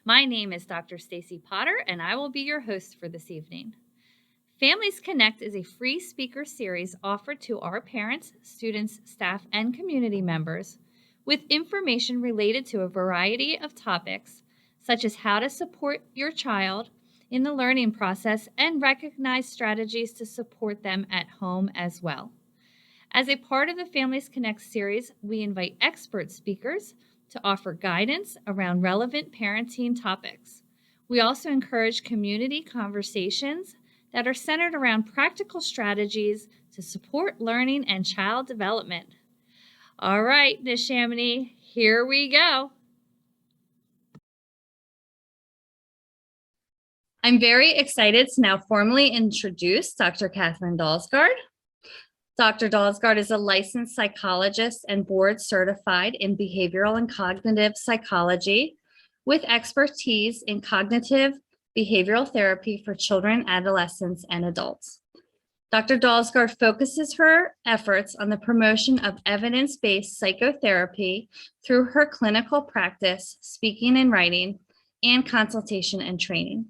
My name is Dr. Stacy Potter, and I will be your host for this evening. Families Connect is a free speaker series offered to our parents, students, staff, and community members with information related to a variety of topics, such as how to support your child in the learning process and recognize strategies to support them at home as well. As a part of the Families Connect series, we invite expert speakers to offer guidance around relevant parenting topics. We also encourage community conversations that are centered around practical strategies to support learning and child development. All right, Ms. Chamonix, here we go. I'm very excited to now formally introduce Dr. Catherine Dahlsgaard. Dr. Dahlsgaard is a licensed psychologist and board certified in behavioral and cognitive psychology with expertise in cognitive behavioral therapy for children, adolescents, and adults. Dr. Dahlsgaard focuses her efforts on the promotion of evidence-based psychotherapy through her clinical practice, speaking and writing, and consultation and training.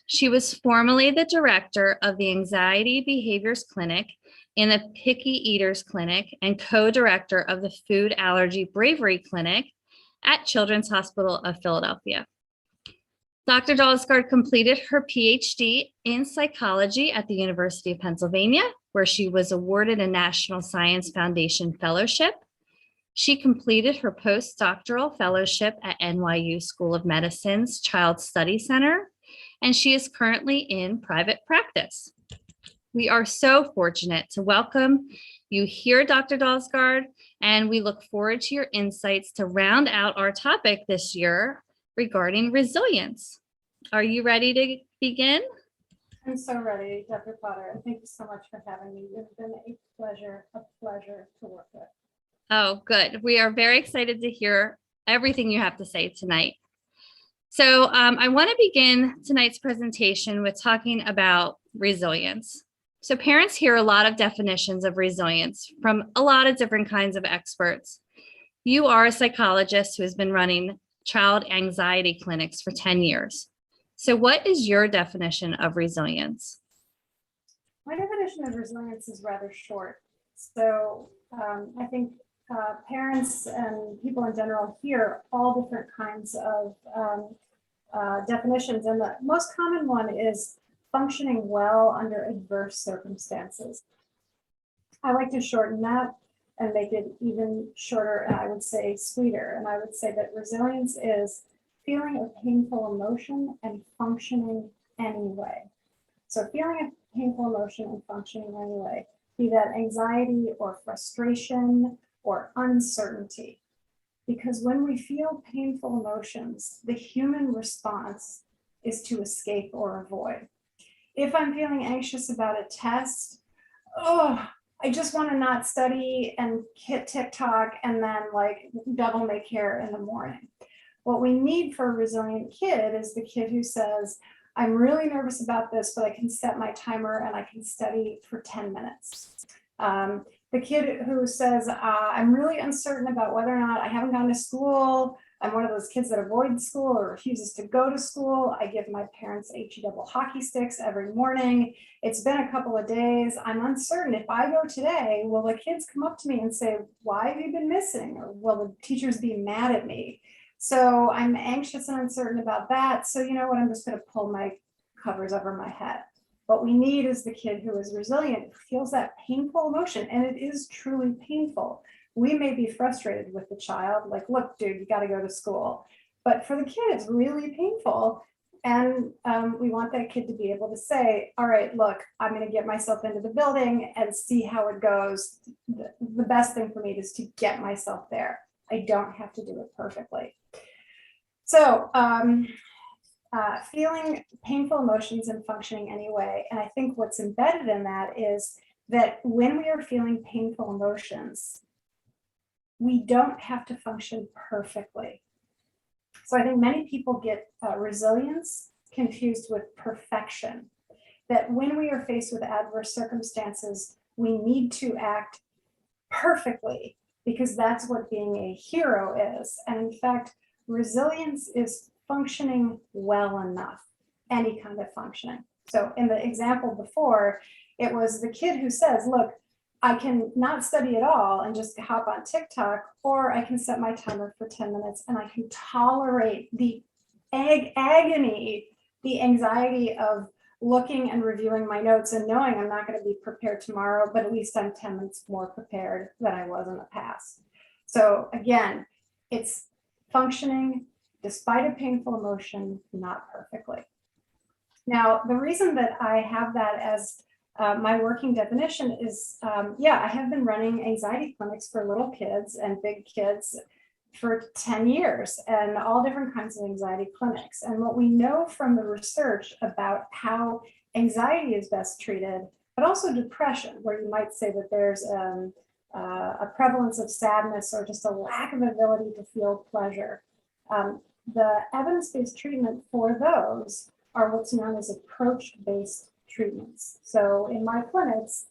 She was formerly the director of the Anxiety Behaviors Clinic in the Picky Eaters Clinic and co-director of the Food Allergy Bravery Clinic at Children's Hospital of Philadelphia. Dr. Dahlsgaard completed her PhD in psychology at the University of Pennsylvania, where she was awarded a National Science Foundation Fellowship. She completed her postdoctoral fellowship at NYU School of Medicine's Child Study Center, and she is currently in private practice. We are so fortunate to welcome you here, Dr. Dahlsgaard, and we look forward to your insights to round out our topic this year regarding resilience. Are you ready to begin? I'm so ready, Dr. Potter. Thank you so much for having me. It's been a pleasure to work with. Oh, good. We are very excited to hear everything you have to say tonight. So I want to begin tonight's presentation with talking about resilience. So parents hear a lot of definitions of resilience from a lot of different kinds of experts. You are a psychologist who has been running child anxiety clinics for 10 years. So what is your definition of resilience? My definition of resilience is rather short. So I think parents and people in general hear all different kinds of definitions, and the most common one is functioning well under adverse circumstances. I like to shorten that and make it even shorter, and I would say sweeter. And I would say that resilience is feeling a painful emotion and functioning anyway. So feeling a painful emotion and functioning anyway, be that anxiety or frustration or uncertainty. Because when we feel painful emotions, the human response is to escape or avoid. If I'm feeling anxious about a test, I just want to not study and hit TikTok and then like devil may care in the morning. What we need for a resilient kid is the kid who says, I'm really nervous about this, but I can set my timer and I can study for 10 minutes. The kid who says, I'm really uncertain about whether or not I haven't gone to school. I'm one of those kids that avoids school or refuses to go to school. I give my parents HE double hockey sticks every morning. It's been a couple of days. I'm uncertain. If I go today, will the kids come up to me and say, why have you been missing? Or will the teachers be mad at me? So I'm anxious and uncertain about that. So you know what, I'm just going to pull my covers over my head. What we need is the kid who is resilient, who feels that painful emotion, and it is truly painful. We may be frustrated with the child, like, look, dude, you got to go to school. But for the kid, it's really painful. And we want that kid to be able to say, all right, look, I'm going to get myself into the building and see how it goes. The best thing for me is to get myself there. I don't have to do it perfectly. So feeling painful emotions and functioning anyway. And I think what's embedded in that is that when we are feeling painful emotions, we don't have to function perfectly. So I think many people get resilience confused with perfection, that when we are faced with adverse circumstances, we need to act perfectly because that's what being a hero is. And in fact, resilience is functioning well enough, any kind of functioning. So in the example before, it was the kid who says, look, I can not study at all and just hop on TikTok, or I can set my timer for 10 minutes and I can tolerate the agony, the anxiety of looking and reviewing my notes and knowing I'm not going to be prepared tomorrow, but at least I'm 10 minutes more prepared than I was in the past. So again, it's functioning despite a painful emotion, not perfectly. Now, the reason that I have that as my working definition is, I have been running anxiety clinics for little kids and big kids for 10 years and all different kinds of anxiety clinics. And what we know from the research about how anxiety is best treated, but also depression, where you might say that there's a prevalence of sadness or just a lack of ability to feel pleasure. The evidence-based treatment for those are what's known as approach-based treatments. So in my clinics,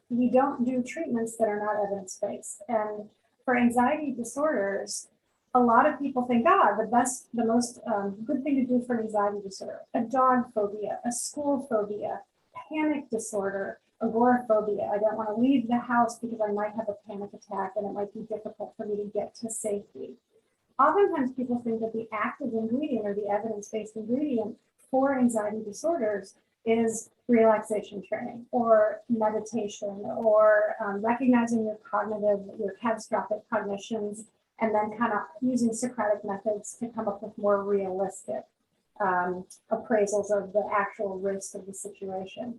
we don't do treatments that are not evidence-based. And for anxiety disorders, a lot of people think, the most good thing to do for an anxiety disorder, a dog phobia, a school phobia, panic disorder, agoraphobia. I don't want to leave the house because I might have a panic attack and it might be difficult for me to get to safety. Oftentimes people think that the active ingredient or the evidence-based ingredient for anxiety disorders is relaxation training or meditation or recognizing your catastrophic cognitions, and then kind of using Socratic methods to come up with more realistic appraisals of the actual risk of the situation.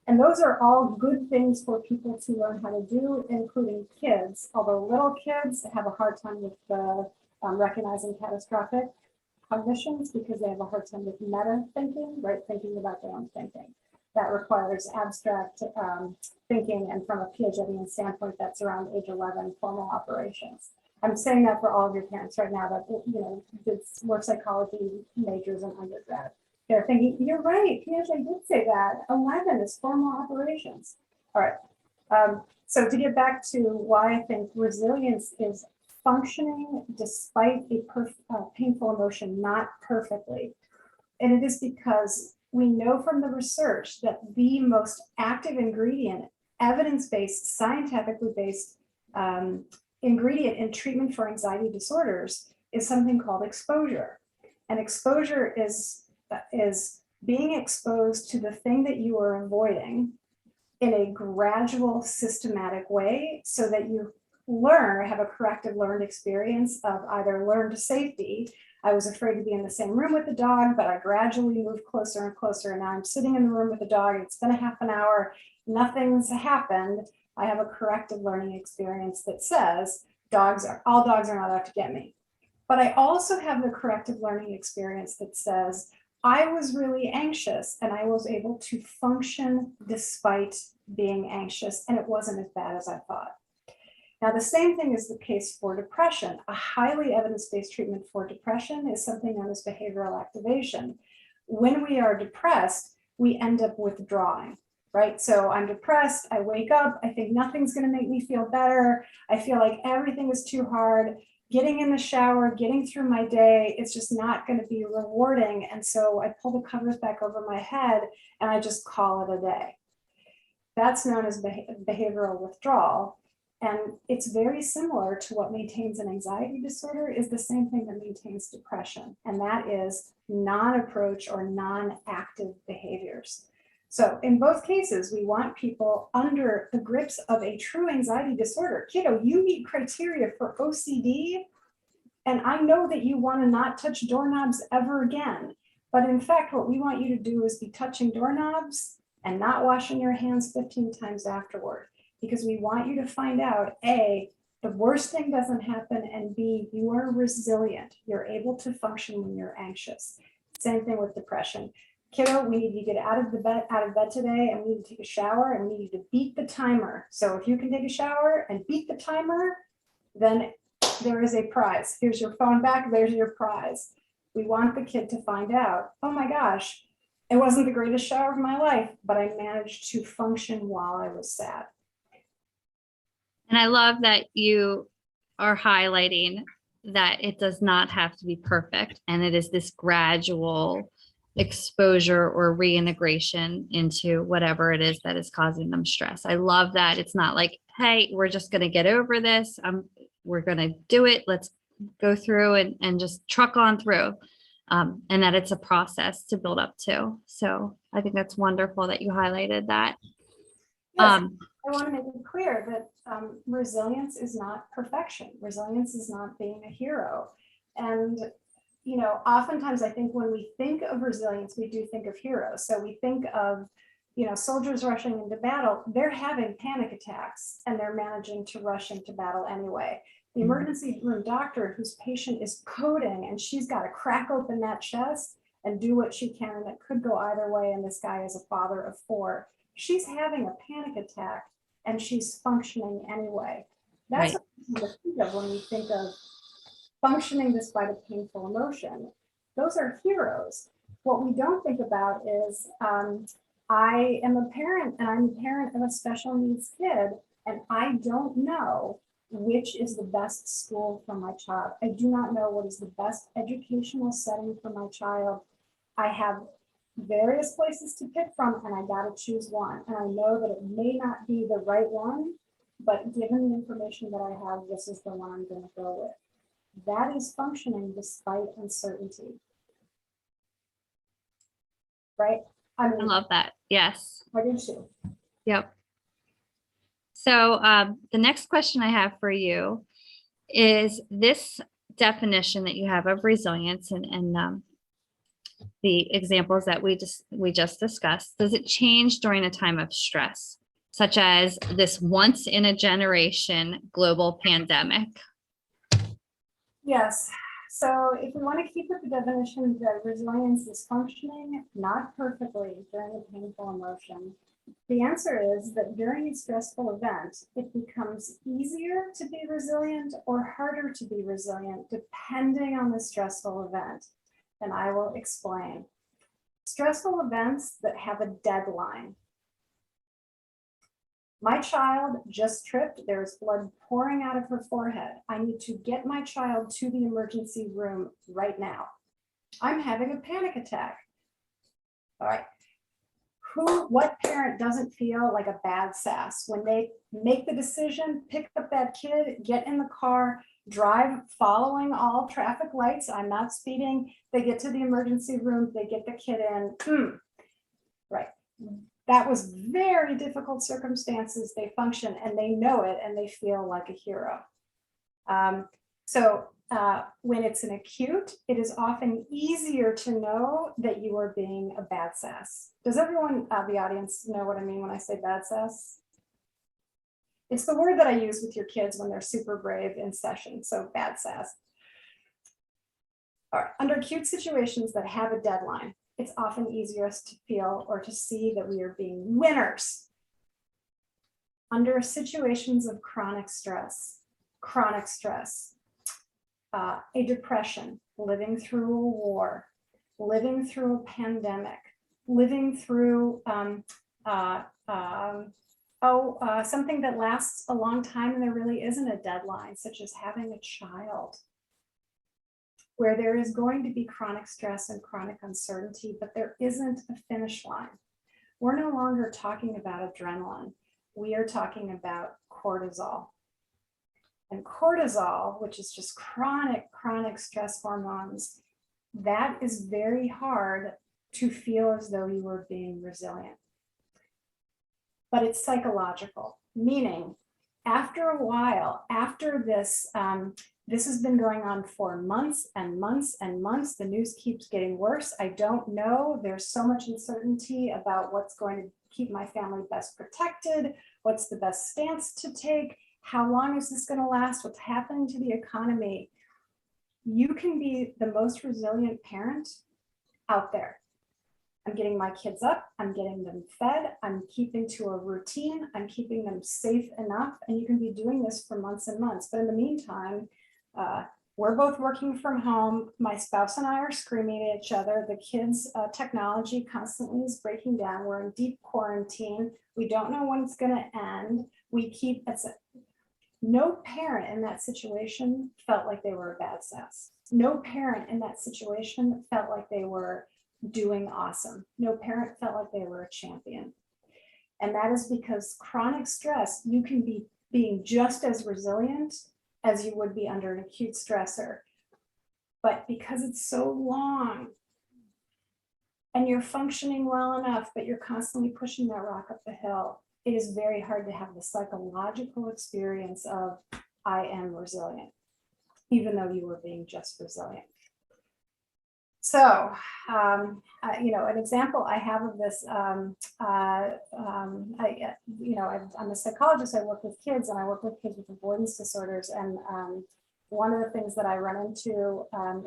And those are all good things for people to learn how to do, including kids, although little kids have a hard time with the recognizing catastrophic cognitions because they have a hard time with meta thinking, right? Thinking about their own thinking. That requires abstract thinking, and from a Piagetian standpoint, that's around age 11, formal operations. I'm saying that for all of your parents right now that did work psychology majors in undergrad. They're thinking, you're right, Piaget did say that. 11 is formal operations. All right. So to get back to why I think resilience is functioning despite a painful emotion, not perfectly. And it is because we know from the research that the most active ingredient, evidence-based, scientifically based ingredient in treatment for anxiety disorders is something called exposure. And exposure is being exposed to the thing that you are avoiding in a gradual, systematic way so that you have a corrective learned experience of either learned safety. I was afraid to be in the same room with the dog, but I gradually moved closer and closer. And now I'm sitting in the room with the dog. It's been a half an hour. Nothing's happened. I have a corrective learning experience that says all dogs are not out to get me. But I also have the corrective learning experience that says I was really anxious and I was able to function despite being anxious, and it wasn't as bad as I thought. Now, the same thing is the case for depression. A highly evidence-based treatment for depression is something known as behavioral activation. When we are depressed, we end up withdrawing, right? So I'm depressed, I wake up, I think nothing's going to make me feel better. I feel like everything is too hard. Getting in the shower, getting through my day, it's just not going to be rewarding. And so I pull the covers back over my head and I just call it a day. That's known as behavioral withdrawal. And it's very similar to what maintains an anxiety disorder is the same thing that maintains depression. And that is non-approach or non-active behaviors. So in both cases, we want people under the grips of a true anxiety disorder. Kiddo, you meet criteria for OCD, and I know that you want to not touch doorknobs ever again. But in fact, what we want you to do is be touching doorknobs and not washing your hands 15 times afterward. Because we want you to find out, A, the worst thing doesn't happen, and B, you are resilient. You're able to function when you're anxious. Same thing with depression. Kiddo, we need you to get out of bed today, and we need to take a shower, and we need you to beat the timer. So if you can take a shower and beat the timer, then there is a prize. Here's your phone back, there's your prize. We want the kid to find out, oh my gosh, it wasn't the greatest shower of my life, but I managed to function while I was sad. And I love that you are highlighting that it does not have to be perfect. And it is this gradual exposure or reintegration into whatever it is that is causing them stress. I love that. It's not like, hey, we're just going to get over this. We're going to do it. Let's go through and just truck on through. And that it's a process to build up to. So I think that's wonderful that you highlighted that. Yes, I want to make it clear that resilience is not perfection. Resilience is not being a hero. And, you know, oftentimes I think when we think of resilience, we do think of heroes. So we think of, you know, soldiers rushing into battle, they're having panic attacks and they're managing to rush into battle anyway. The emergency room doctor whose patient is coding and she's got to crack open that chest and do what she can, and it could go either way. And this guy is a father of 4. She's having a panic attack and she's functioning anyway. That's Right. what we think of when we think of functioning despite a painful emotion. Those are heroes. What we don't think about is I am a parent and I'm a parent of a special needs kid, and I don't know which is the best school for my child. I do not know what is the best educational setting for my child. I have various places to pick from and I got to choose one. And I know that it may not be the right one, but given the information that I have, this is the one I'm going to go with. That is functioning despite uncertainty. Right? I I love that. Yes. I do too. Yep. So the next question I have for you is this definition that you have of resilience and the examples that we just discussed. Does it change during a time of stress, such as this once in a generation global pandemic? Yes. So if we want to keep with the definition that resilience is functioning not perfectly during a painful emotion, the answer is that during a stressful event, it becomes easier to be resilient or harder to be resilient depending on the stressful event. And I will explain. Stressful events that have a deadline. My child just tripped. There's blood pouring out of her forehead. I need to get my child to the emergency room right now. I'm having a panic attack. All right. What parent doesn't feel like a bad sass when they make the decision, pick up that kid, get in the car, drive following all traffic lights? I'm not speeding. They get to the emergency room, they get the kid in. Right. That was very difficult circumstances. They function and they know it and they feel like a hero. When it's an acute, it is often easier to know that you are being a bad sass. Does everyone, the audience, know what I mean when I say bad sass? It's the word that I use with your kids when they're super brave in session. So bad sass. All right. Under acute situations that have a deadline, it's often easier to feel or to see that we are being winners. Under situations of chronic stress, a depression, living through a war, living through a pandemic, living through something that lasts a long time and there really isn't a deadline, such as having a child, where there is going to be chronic stress and chronic uncertainty, but there isn't a finish line. We're no longer talking about adrenaline. We are talking about cortisol. And cortisol, which is just chronic stress hormones, that is very hard to feel as though you are being resilient. But it's psychological, meaning after a while, after this, this has been going on for months and months and months. The news keeps getting worse. I don't know. There's so much uncertainty about what's going to keep my family best protected. What's the best stance to take? How long is this going to last? What's happening to the economy? You can be the most resilient parent out there. I'm getting my kids up, I'm getting them fed, I'm keeping to a routine, I'm keeping them safe enough, and you can be doing this for months and months. But in the meantime, we're both working from home. My spouse and I are screaming at each other. The kids' technology constantly is breaking down. We're in deep quarantine. We don't know when it's going to end. No parent in that situation felt like they were a badass. No parent in that situation felt like they were doing awesome. No parent felt like they were a champion. And that is because chronic stress, you can be being just as resilient as you would be under an acute stressor. But because it's so long and you're functioning well enough, but you're constantly pushing that rock up the hill, it is very hard to have the psychological experience of, I am resilient, even though you were being just resilient. So, you know, an example I have of this, I'm a psychologist, I work with kids, and I work with kids with avoidance disorders. And one of the things that I run into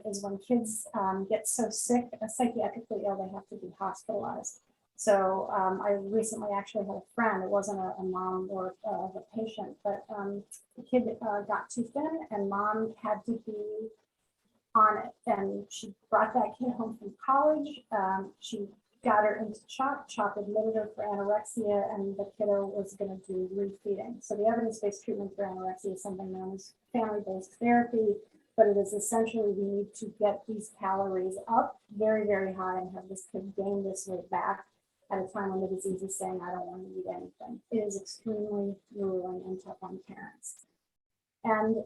is when kids get so sick, psychiatrically ill, they have to be hospitalized. So I recently actually had a friend, it wasn't a mom or a patient, but the kid got too thin and mom had to be on it. And she brought that kid home from college. She got her into CHOP. CHOP admitted her for anorexia, and the kiddo was going to do refeeding. So the evidence-based treatment for anorexia is something known as family-based therapy, but it is essentially we need to get these calories up very, very high and have this kid gain this weight back at a time when the disease is saying, I don't want to eat anything. It is extremely grueling and tough on parents. And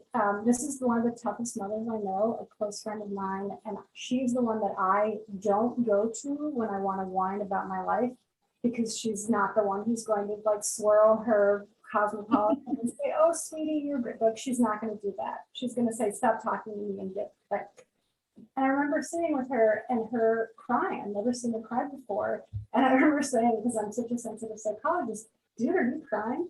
this is one of the toughest mothers I know, a close friend of mine, and she's the one that I don't go to when I want to whine about my life, because she's not the one who's going to like swirl her cosmopolitan and say, oh, sweetie, you're good. Like, she's not going to do that. She's going to say, stop talking to me and get back. And I remember sitting with her and her crying. I've never seen her cry before. And I remember saying, because I'm such a sensitive psychologist, dude, are you crying?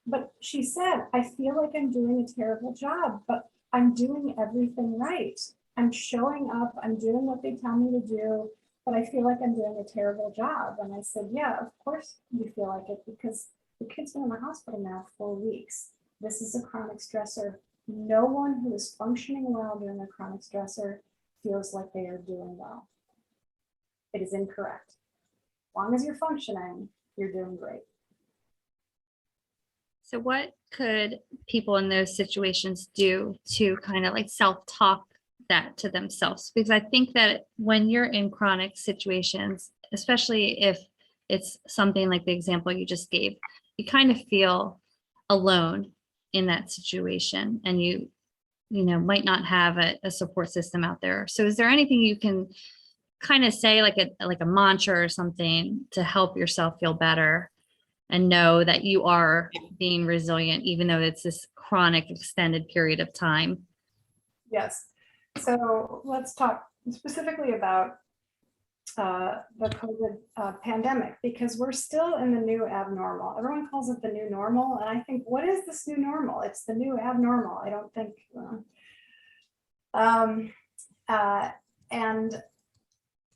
But she said, I feel like I'm doing a terrible job, but I'm doing everything right. I'm showing up, I'm doing what they tell me to do, but I feel like I'm doing a terrible job. And I said, yeah, of course you feel like it, because the kid's been in the hospital now 4 weeks. This is a chronic stressor. No one who is functioning well during a chronic stressor feels like they are doing well. It is incorrect. As long as you're functioning, you're doing great. So what could people in those situations do to kind of like self-talk that to themselves? Because I think that when you're in chronic situations, especially if it's something like the example you just gave, you kind of feel alone in that situation, and you might not have a support system out there. So is there anything you can kind of say, like a mantra or something, to help yourself feel better and know that you are being resilient, even though it's this chronic extended period of time? Yes. So let's talk specifically about the COVID pandemic, because we're still in the new abnormal. Everyone calls it the new normal. And I think, what is this new normal? It's the new abnormal. I don't think. And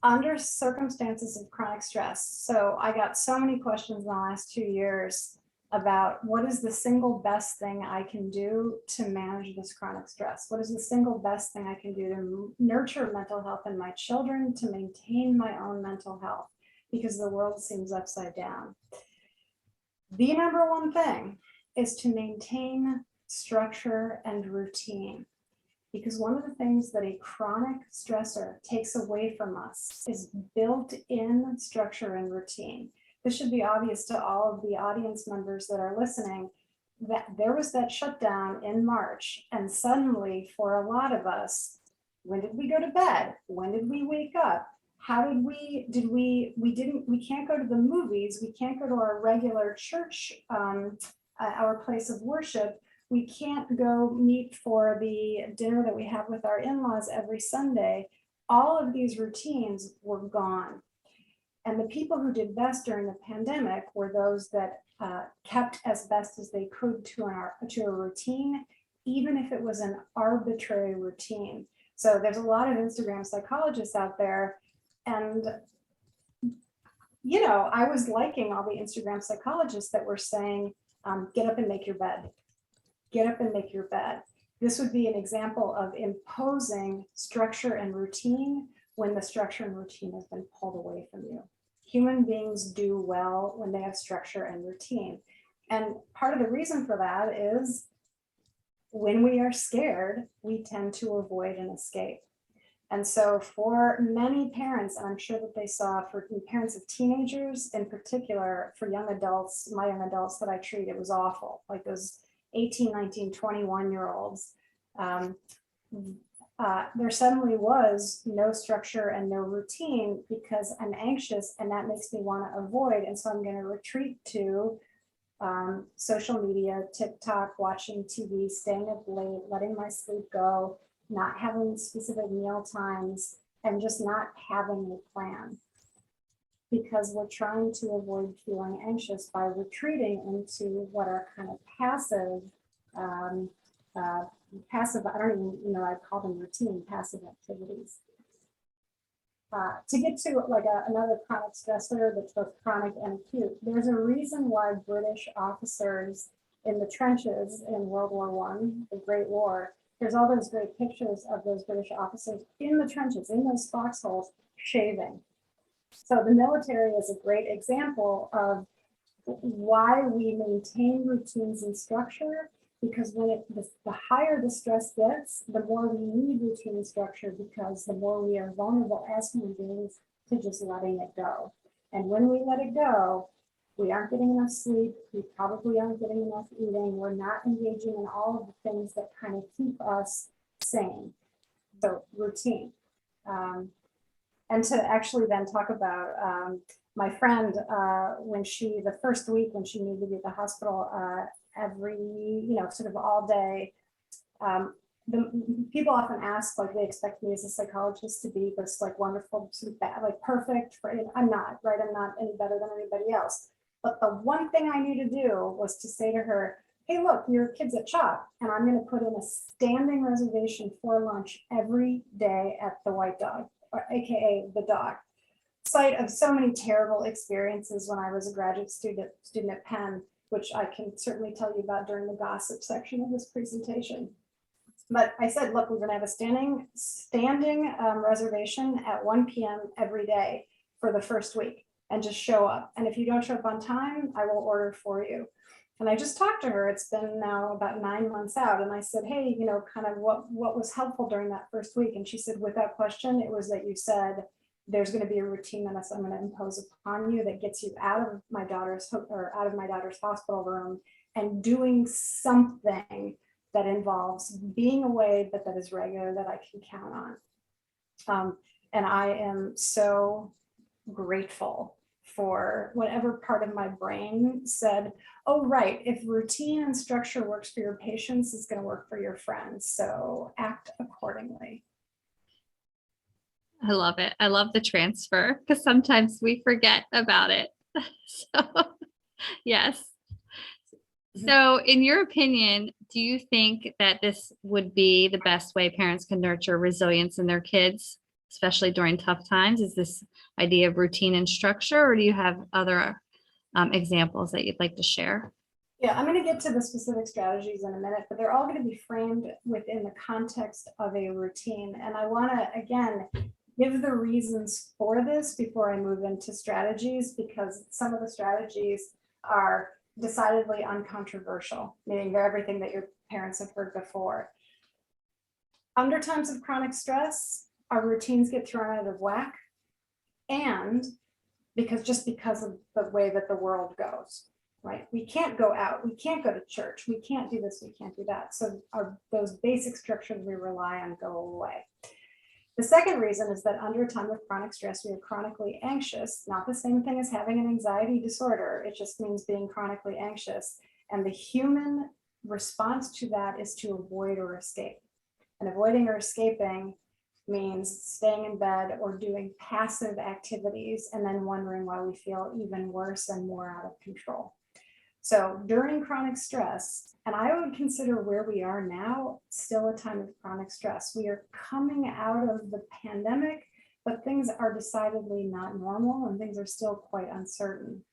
under circumstances of chronic stress, so I got so many questions in the last 2 years about what is the single best thing I can do to manage this chronic stress? What is the single best thing I can do to nurture mental health in my children, to maintain my own mental health, because the world seems upside down? The number one thing is to maintain structure and routine. Because one of the things that a chronic stressor takes away from us is built-in structure and routine. This should be obvious to all of the audience members that are listening, that there was that shutdown in March, and suddenly for a lot of us, when did we go to bed? When did we wake up? How did we can't go to the movies, we can't go to our regular church, our place of worship. We can't go meet for the dinner that we have with our in-laws every Sunday. All of these routines were gone. And the people who did best during the pandemic were those that kept as best as they could to a routine, even if it was an arbitrary routine. So there's a lot of Instagram psychologists out there. And, I was liking all the Instagram psychologists that were saying, get up and make your bed. Get up and make your bed. This would be an example of imposing structure and routine when the structure and routine has been pulled away from you. Human beings do well when they have structure and routine. And part of the reason for that is when we are scared, we tend to avoid and escape. And so for many parents, and I'm sure that they saw for parents of teenagers in particular, for young adults, my young adults that I treat, it was awful. Like those 18, 19, 21-year-olds, there suddenly was no structure and no routine because I'm anxious and that makes me want to avoid. And so I'm going to retreat to social media, TikTok, watching TV, staying up late, letting my sleep go, not having specific meal times, and just not having a plan. Because we're trying to avoid feeling anxious by retreating into what are kind of passive, I don't even, I call them routine, passive activities. To get to like another chronic stressor that's both chronic and acute, there's a reason why British officers in the trenches in World War I, the Great War, there's all those great pictures of those British officers in the trenches, in those foxholes, shaving. So the military is a great example of why we maintain routines and structure, because when the higher the stress gets, the more we need routine and structure, because the more we are vulnerable as human beings to just letting it go. And when we let it go, we aren't getting enough sleep, we probably aren't getting enough eating, we're not engaging in all of the things that kind of keep us sane. So routine. And to actually then talk about my friend, the first week when she needed to be at the hospital every, sort of all day, the people often ask, like, they expect me as a psychologist to be this like wonderful, sort of bad, like perfect. I'm not, right? I'm not any better than anybody else. But the one thing I knew to do was to say to her, hey, look, your kid's at CHOP, and I'm going to put in a standing reservation for lunch every day at the White Dog, or AKA the dog. Site of so many terrible experiences when I was a graduate student at Penn, which I can certainly tell you about during the gossip section of this presentation. But I said, look, we're going to have a standing reservation at 1 p.m. every day for the first week, and just show up. And if you don't show up on time, I will order for you. And I just talked to her. It's been now about 9 months out. And I said, hey, kind of what was helpful during that first week? And she said, without question, it was that you said, there's going to be a routine that I'm going to impose upon you that gets you out of my daughter's hospital room and doing something that involves being away, but that is regular, that I can count on. And I am so grateful for whatever part of my brain said, oh, right, if routine and structure works for your patients, it's going to work for your friends. So act accordingly. I love it. I love the transfer because sometimes we forget about it. So, yes. So in your opinion, do you think that this would be the best way parents can nurture resilience in their kids, especially during tough times? Is this idea of routine and structure, or do you have other examples that you'd like to share? Yeah, I'm going to get to the specific strategies in a minute, but they're all going to be framed within the context of a routine. And I want to, again, give the reasons for this before I move into strategies, because some of the strategies are decidedly uncontroversial, meaning they're everything that your parents have heard before. Under times of chronic stress, our routines get thrown out of whack, and because of the way that the world goes, right? We can't go out, we can't go to church, we can't do this, we can't do that. So those basic structures we rely on go away. The second reason is that under a time of chronic stress, we are chronically anxious, not the same thing as having an anxiety disorder. It just means being chronically anxious. And the human response to that is to avoid or escape. And avoiding or escaping means staying in bed or doing passive activities and then wondering why we feel even worse and more out of control. So during chronic stress, and I would consider where we are now still a time of chronic stress. We are coming out of the pandemic, but things are decidedly not normal and things are still quite uncertain.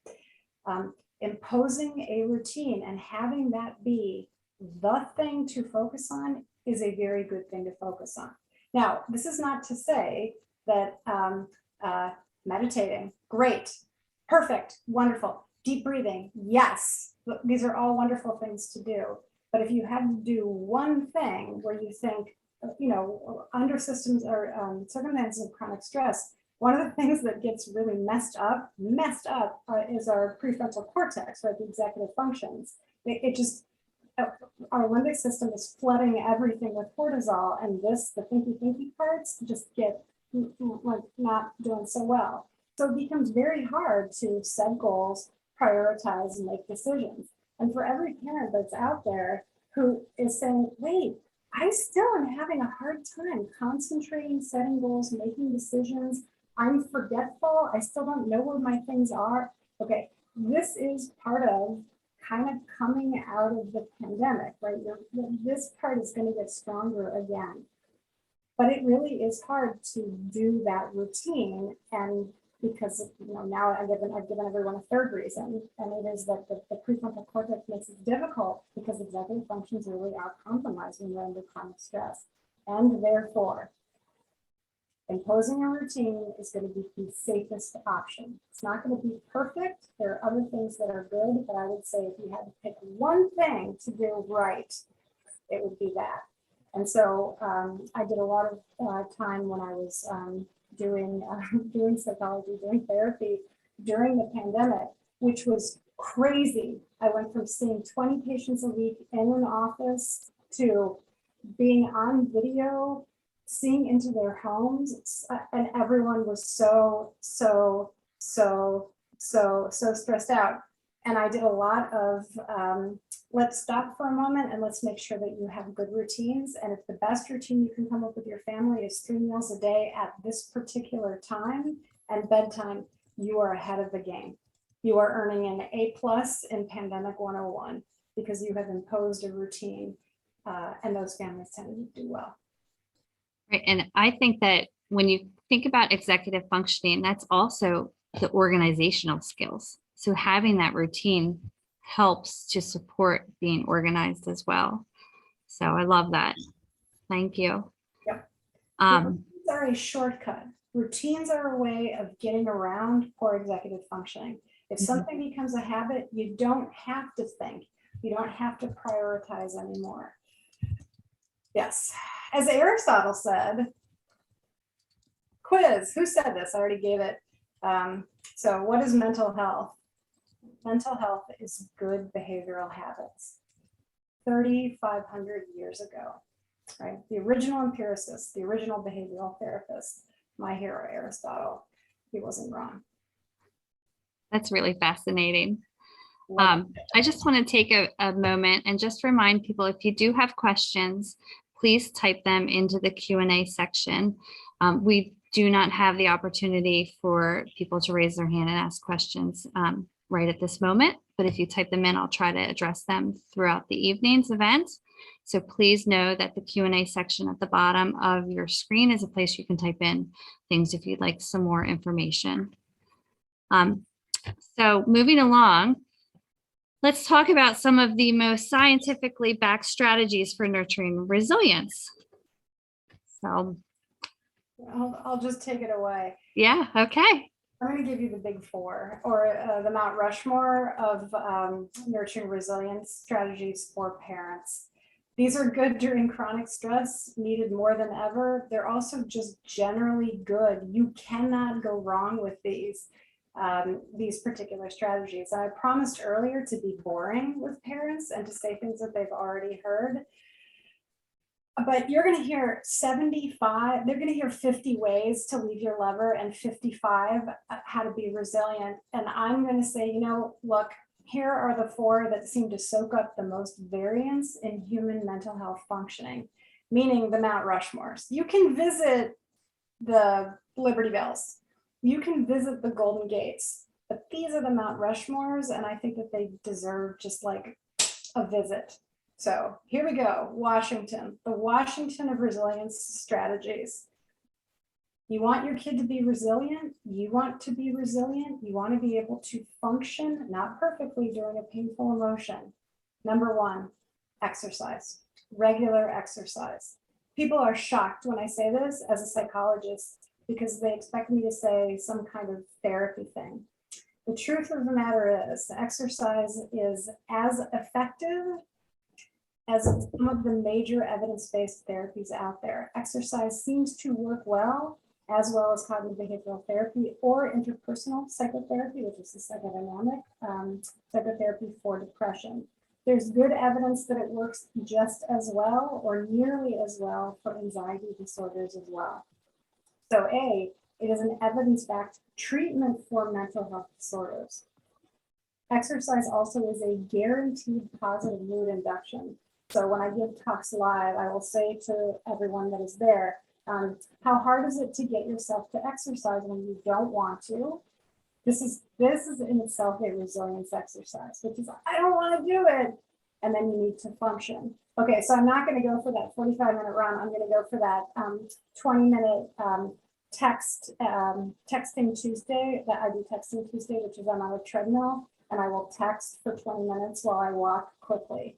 Imposing a routine and having that be the thing to focus on is a very good thing to focus on. Now, this is not to say that meditating, great, perfect, wonderful. Deep breathing, yes, these are all wonderful things to do. But if you had to do one thing where you think, under systems or circumstances of chronic stress, one of the things that gets really messed up is our prefrontal cortex, right? The executive functions. It just, our limbic system is flooding everything with cortisol, and the thinky parts just get like not doing so well. So it becomes very hard to set goals, prioritize, and make decisions. And for every parent that's out there who is saying, wait, I still am having a hard time concentrating, setting goals, making decisions. I'm forgetful. I still don't know where my things are. Okay, this is part of kind of coming out of the pandemic, right? This part is going to get stronger again. But it really is hard to do that routine. And because now I've given everyone a third reason, and it is that the prefrontal cortex makes it difficult because executive functions really are compromised when we're under chronic stress. And therefore, imposing a routine is going to be the safest option. It's not going to be perfect. There are other things that are good, but I would say if you had to pick one thing to do right, it would be that. And so I did a lot of time when I was doing psychology, doing therapy during the pandemic, which was crazy. I went from seeing 20 patients a week in an office to being on video, seeing into their homes, and everyone was so stressed out. And I did a lot of let's stop for a moment and let's make sure that you have good routines. And if the best routine you can come up with your family is 3 meals a day at this particular time and bedtime, you are ahead of the game. You are earning an A+ in Pandemic 101 because you have imposed a routine, and those families tend to do well. Right. And I think that when you think about executive functioning, that's also the organizational skills. So having that routine helps to support being organized as well. So I love that. Thank you. Yep. Routines are a shortcut. Routines are a way of getting around poor executive functioning. If something becomes a habit, you don't have to think. You don't have to prioritize anymore. Yes. As Aristotle said, quiz, who said this? I already gave it. So what is mental health? Mental health is good behavioral habits. 3,500 years ago, right? The original empiricist, the original behavioral therapist, my hero, Aristotle, he wasn't wrong. That's really fascinating. I just want to take a moment and just remind people, if you do have questions, please type them into the Q&A section. We do not have the opportunity for people to raise their hand and ask questions right at this moment, but if you type them in, I'll try to address them throughout the evening's event. So please know that the Q&A section at the bottom of your screen is a place you can type in things if you'd like some more information. So moving along, let's talk about some of the most scientifically backed strategies for nurturing resilience. So I'll just take it away. Yeah, okay. I'm going to give you the big four, or the Mount Rushmore of nurturing resilience strategies for parents. These are good during chronic stress, needed more than ever. They're also just generally good. You cannot go wrong with these particular strategies. And I promised earlier to be boring with parents and to say things that they've already heard. But you're going to hear 75, they're going to hear 50 ways to leave your lever and 55 how to be resilient. And I'm going to say, look, here are the four that seem to soak up the most variance in human mental health functioning, meaning the Mount Rushmores. You can visit the Liberty Bells. You can visit the Golden Gates, but these are the Mount Rushmores, and I think that they deserve just like a visit. So here we go, Washington, the Washington of resilience strategies. You want your kid to be resilient, you want to be resilient, you want to be able to function, not perfectly, during a painful emotion. Number one, exercise, regular exercise. People are shocked when I say this as a psychologist because they expect me to say some kind of therapy thing. The truth of the matter is exercise is as effective as some of the major evidence-based therapies out there. Exercise seems to work well as cognitive behavioral therapy or interpersonal psychotherapy, which is the psychodynamic psychotherapy for depression. There's good evidence that it works just as well or nearly as well for anxiety disorders as well. So A, it is an evidence-backed treatment for mental health disorders. Exercise also is a guaranteed positive mood induction. So when I give talks live, I will say to everyone that is there, how hard is it to get yourself to exercise when you don't want to? This is in itself a resilience exercise, which is, I don't want to do it. And then you need to function. Okay, so I'm not going to go for that 45-minute run. I'm going to go for that 20-minute texting Tuesday, that I do texting Tuesday, which is I'm on a treadmill and I will text for 20 minutes while I walk quickly.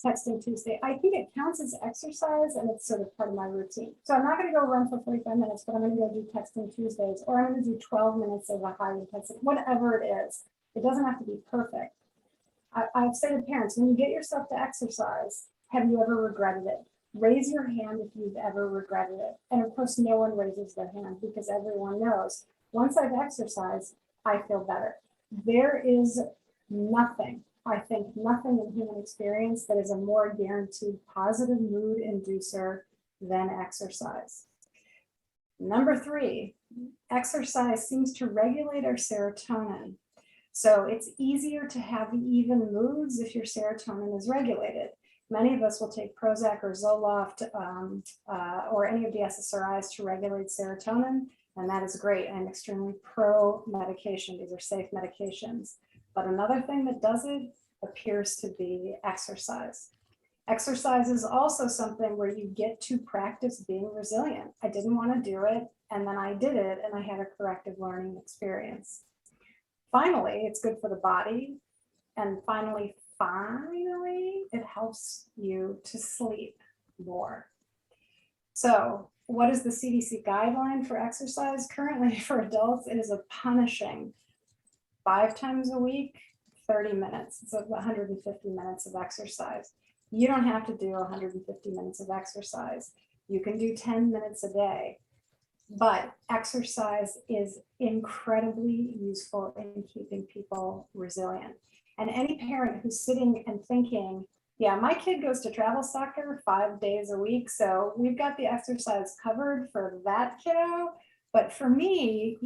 Texting Tuesday, I think it counts as exercise and it's sort of part of my routine. So I'm not going to go run for 45 minutes, but I'm going to go do texting Tuesdays, or I'm going to do 12 minutes of a high intensity, whatever it is. It doesn't have to be perfect. I've said to parents, when you get yourself to exercise, have you ever regretted it? Raise your hand if you've ever regretted it. And of course, no one raises their hand because everyone knows, once I've exercised, I feel better. There is nothing, I think nothing in human experience that is a more guaranteed positive mood inducer than exercise. Number 3, exercise seems to regulate our serotonin. So it's easier to have even moods if your serotonin is regulated. Many of us will take Prozac or Zoloft or any of the SSRIs to regulate serotonin, and that is great. I'm extremely pro medication. These are safe medications. But another thing that does it appears to be exercise. Exercise is also something where you get to practice being resilient. I didn't want to do it, and then I did it, and I had a corrective learning experience. Finally, it's good for the body. And finally, it helps you to sleep more. So what is the CDC guideline for exercise? Currently for adults, it is a punishing 5 times a week, 30 minutes. It's 150 minutes of exercise. You don't have to do 150 minutes of exercise. You can do 10 minutes a day. But exercise is incredibly useful in keeping people resilient. And any parent who's sitting and thinking, yeah, my kid goes to travel soccer 5 days a week, so we've got the exercise covered for that kiddo. But for me,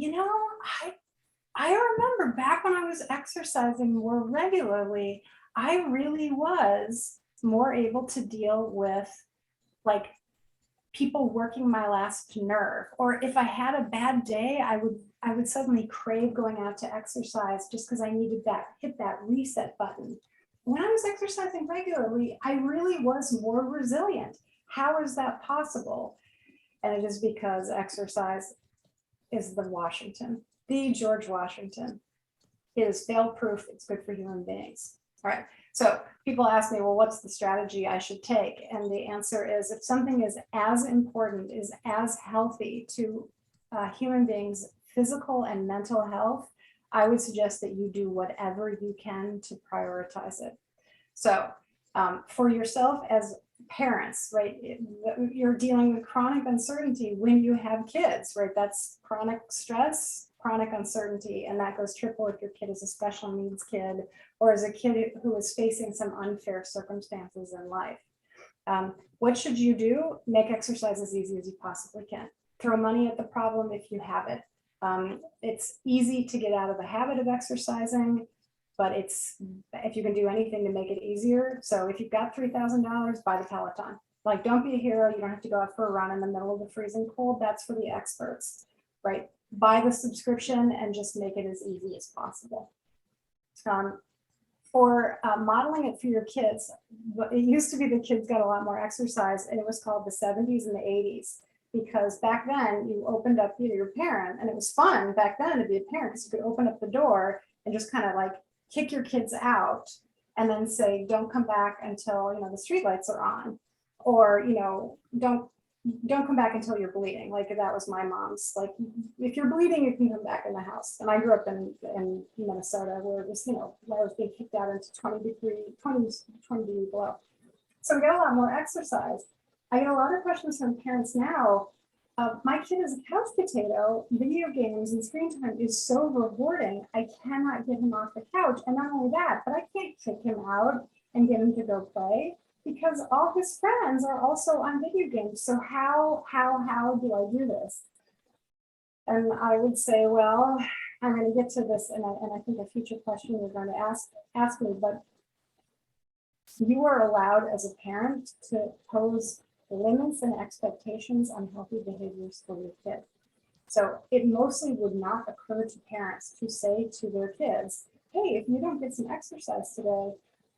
I remember back when I was exercising more regularly, I really was more able to deal with like people working my last nerve, or if I had a bad day, I would suddenly crave going out to exercise just because I needed hit that reset button. When I was exercising regularly, I really was more resilient. How is that possible? And it is because exercise is the George Washington. It is fail-proof. It's good for human beings. All right. So people ask me, well, what's the strategy I should take? And the answer is, if something is as important, is as healthy to human beings' physical and mental health, I would suggest that you do whatever you can to prioritize it. So for yourself as parents, right, you're dealing with chronic uncertainty when you have kids, right? That's chronic stress, chronic uncertainty, and that goes triple if your kid is a special needs kid or is a kid who is facing some unfair circumstances in life. What should you do? Make exercise as easy as you possibly can. Throw money at the problem if you have it. It's easy to get out of the habit of exercising, but if you can do anything to make it easier. So if you've got $3,000, buy the Peloton. Like, don't be a hero. You don't have to go out for a run in the middle of the freezing cold. That's for the experts, right? Buy the subscription and just make it as easy as possible. For modeling it for your kids, it used to be the kids got a lot more exercise, and it was called the 70s and the 80s, because back then you opened up your parent, and it was fun back then to be a parent because you could open up the door and just kind of like kick your kids out and then say, don't come back until the streetlights are on, or don't don't come back until you're bleeding. Like that was my mom's, like, if you're bleeding, you can come back in the house. And I grew up in Minnesota where it was, where I was being kicked out into 20 degree below. So we got a lot more exercise. I get a lot of questions from parents now. My kid is a couch potato. Video games and screen time is so rewarding. I cannot get him off the couch. And not only that, but I can't kick him out and get him to go play because all his friends are also on video games. So how do I do this? And I would say, well, I'm going to get to this, and I think a future question you're going to ask me, but you are allowed as a parent to pose limits and expectations on healthy behaviors for your kid. So it mostly would not occur to parents to say to their kids, hey, if you don't get some exercise today,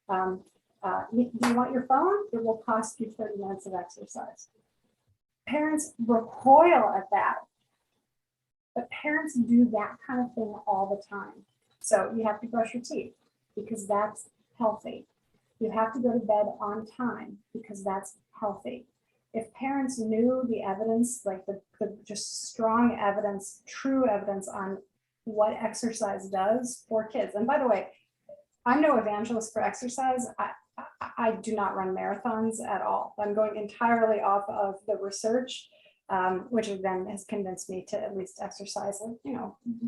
do you want your phone? It will cost you 30 minutes of exercise. Parents recoil at that, but parents do that kind of thing all the time. So you have to brush your teeth because that's healthy. You have to go to bed on time because that's healthy. If parents knew the evidence, like the just strong evidence, true evidence on what exercise does for kids. And by the way, I'm no evangelist for exercise. I do not run marathons at all. I'm going entirely off of the research, which then has convinced me to at least exercise,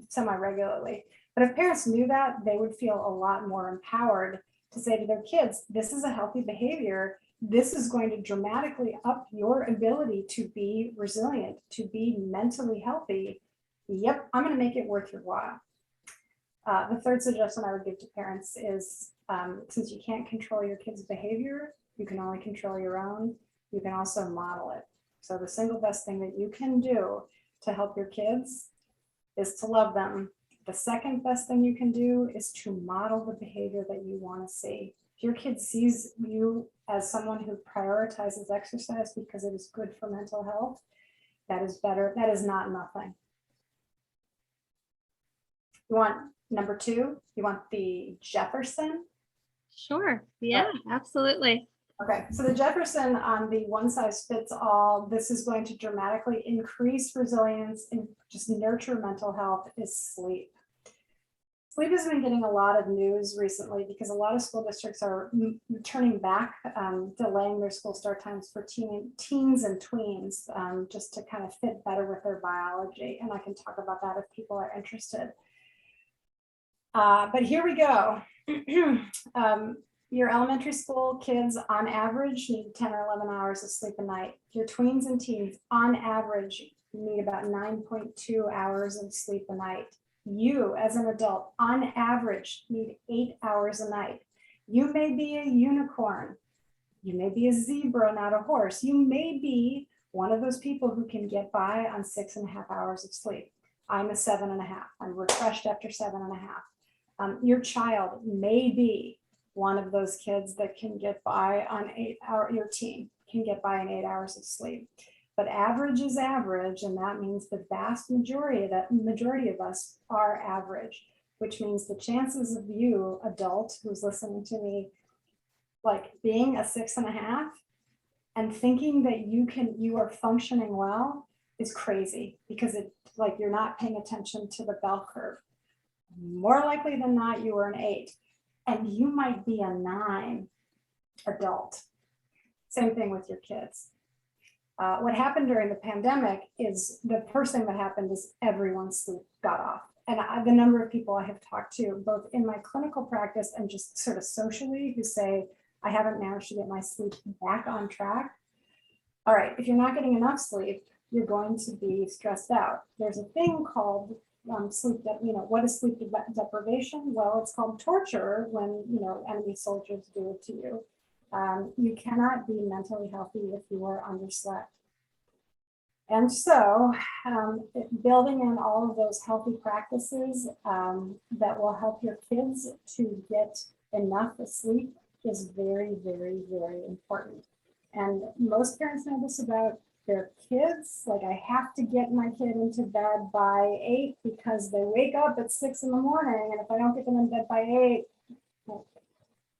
semi-regularly. But if parents knew that, they would feel a lot more empowered to say to their kids, this is a healthy behavior. This is going to dramatically up your ability to be resilient, to be mentally healthy. Yep, I'm going to make it worth your while. The third suggestion I would give to parents is, since you can't control your kids' behavior, you can only control your own. You can also model it. So the single best thing that you can do to help your kids is to love them. The second best thing you can do is to model the behavior that you want to see. If your kid sees you as someone who prioritizes exercise because it is good for mental health, that is better. That is not nothing. You want number 2? You want the Jefferson? Sure. Yeah, absolutely. Okay, so the Jefferson on the one size fits all, this is going to dramatically increase resilience and just nurture mental health, is sleep. Sleep has been getting a lot of news recently because a lot of school districts are turning back, delaying their school start times for teens and tweens, just to kind of fit better with their biology. And I can talk about that if people are interested. But here we go. Your elementary school kids on average need 10 or 11 hours of sleep a night. Your tweens and teens on average need about 9.2 hours of sleep a night. You as an adult on average need 8 hours a night. You may be a unicorn. You may be a zebra, not a horse. You may be one of those people who can get by on 6.5 hours of sleep. I'm a 7.5. I'm refreshed after 7.5. Your child may be one of those kids that can get by on 8 hours, your teen can get by on 8 hours of sleep. But average is average, and that means the vast majority of us are average, which means the chances of you, adult, who's listening to me, like being a 6.5 and thinking that you are functioning well is crazy, because it, like, you're not paying attention to the bell curve. More likely than not, you are an 8. And you might be a 9 adult. Same thing with your kids. What happened during the pandemic is the first thing that happened is everyone's sleep got off. And the number of people I have talked to, both in my clinical practice and just sort of socially, who say, I haven't managed to get my sleep back on track. All right, if you're not getting enough sleep, you're going to be stressed out. There's a thing called sleep, what is sleep deprivation? Well, it's called torture when, enemy soldiers do it to you. You cannot be mentally healthy if you are underslept. And so building in all of those healthy practices that will help your kids to get enough sleep is very, very, very important. And most parents know this about their kids. Like, I have to get my kid into bed by 8 because they wake up at 6 in the morning. And if I don't get them in bed by 8,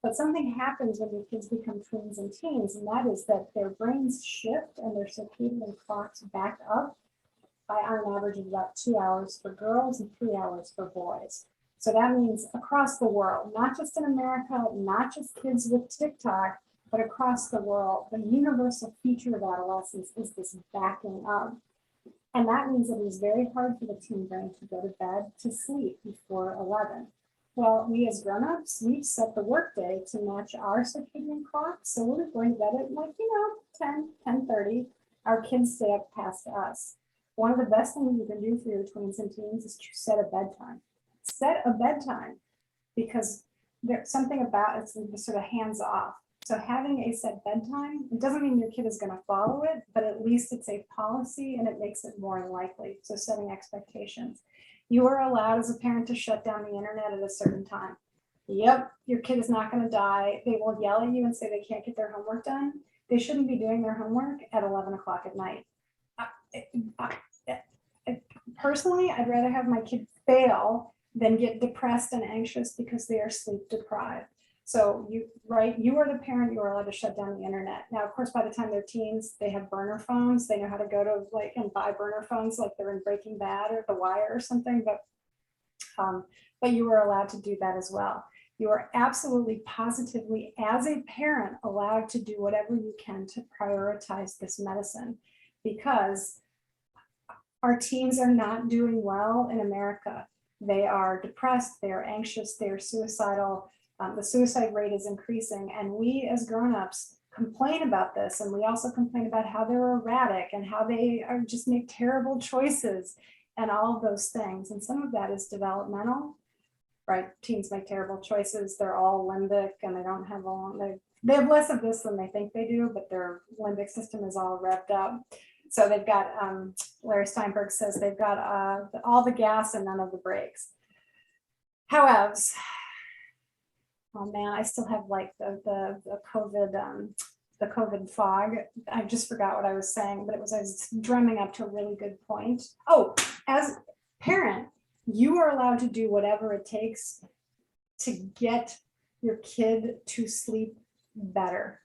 But something happens when your kids become tweens and teens, and that is that their brains shift and their circadian clocks back up by on an average of about 2 hours for girls and 3 hours for boys. So that means across the world, not just in America, not just kids with TikTok, but across the world, the universal feature of adolescence is this backing up. And that means that it is very hard for the teen brain to go to bed to sleep before 11. Well, we as grown-ups, we've set the workday to match our circadian clock. So we're going to bed at 10:30. Our kids stay up past us. One of the best things you can do for your tweens and teens is to set a bedtime. Set a bedtime, because there's something about it's sort of hands off. So having a set bedtime, it doesn't mean your kid is going to follow it, but at least it's a policy and it makes it more likely. So setting expectations. You are allowed as a parent to shut down the internet at a certain time. Yep, your kid is not going to die. They will yell at you and say they can't get their homework done. They shouldn't be doing their homework at 11 o'clock at night. Personally, I'd rather have my kid fail than get depressed and anxious because they are sleep deprived. So you are the parent, you are allowed to shut down the internet. Now, of course, by the time they're teens, they have burner phones. They know how to go to and buy burner phones like they're in Breaking Bad or The Wire or something, but you are allowed to do that as well. You are absolutely positively, as a parent, allowed to do whatever you can to prioritize this medicine, because our teens are not doing well in America. They are depressed, they are anxious, they are suicidal. The suicide rate is increasing, and we as grown-ups complain about this, and we also complain about how they're erratic and how they are just make terrible choices and all of those things. And some of that is developmental, right? Teens make terrible choices. They're all limbic, and they don't have they have less of this than they think they do, but their limbic system is all revved up. So they've got, Larry Steinberg says they've got all the gas and none of the brakes. However, oh man, I still have like the COVID fog. I just forgot what I was saying, but I was drumming up to a really good point. Oh, as parent, you are allowed to do whatever it takes to get your kid to sleep better,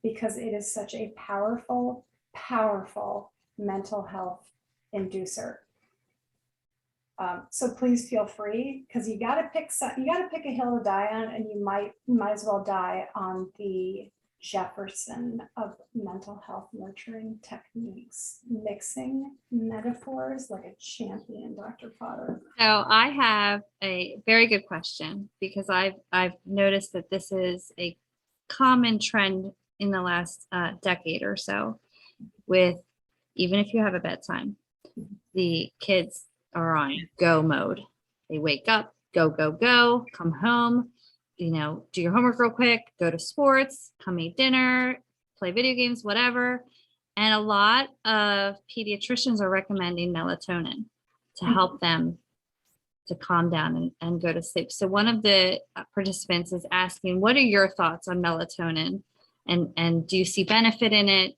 because it is such a powerful mental health inducer. So please feel free, because you got to pick a hill to die on, and you might as well die on the Jefferson of mental health nurturing techniques, mixing metaphors like a champion, Dr. Potter. So I have a very good question, because I've noticed that this is a common trend in the last decade or so, with even if you have a bedtime, the kids are on go mode. They wake up, go, come home, do your homework real quick, go to sports, come eat dinner, play video games, whatever. And a lot of pediatricians are recommending melatonin to help them to calm down and go to sleep. So one of the participants is asking, what are your thoughts on melatonin? And do you see benefit in it?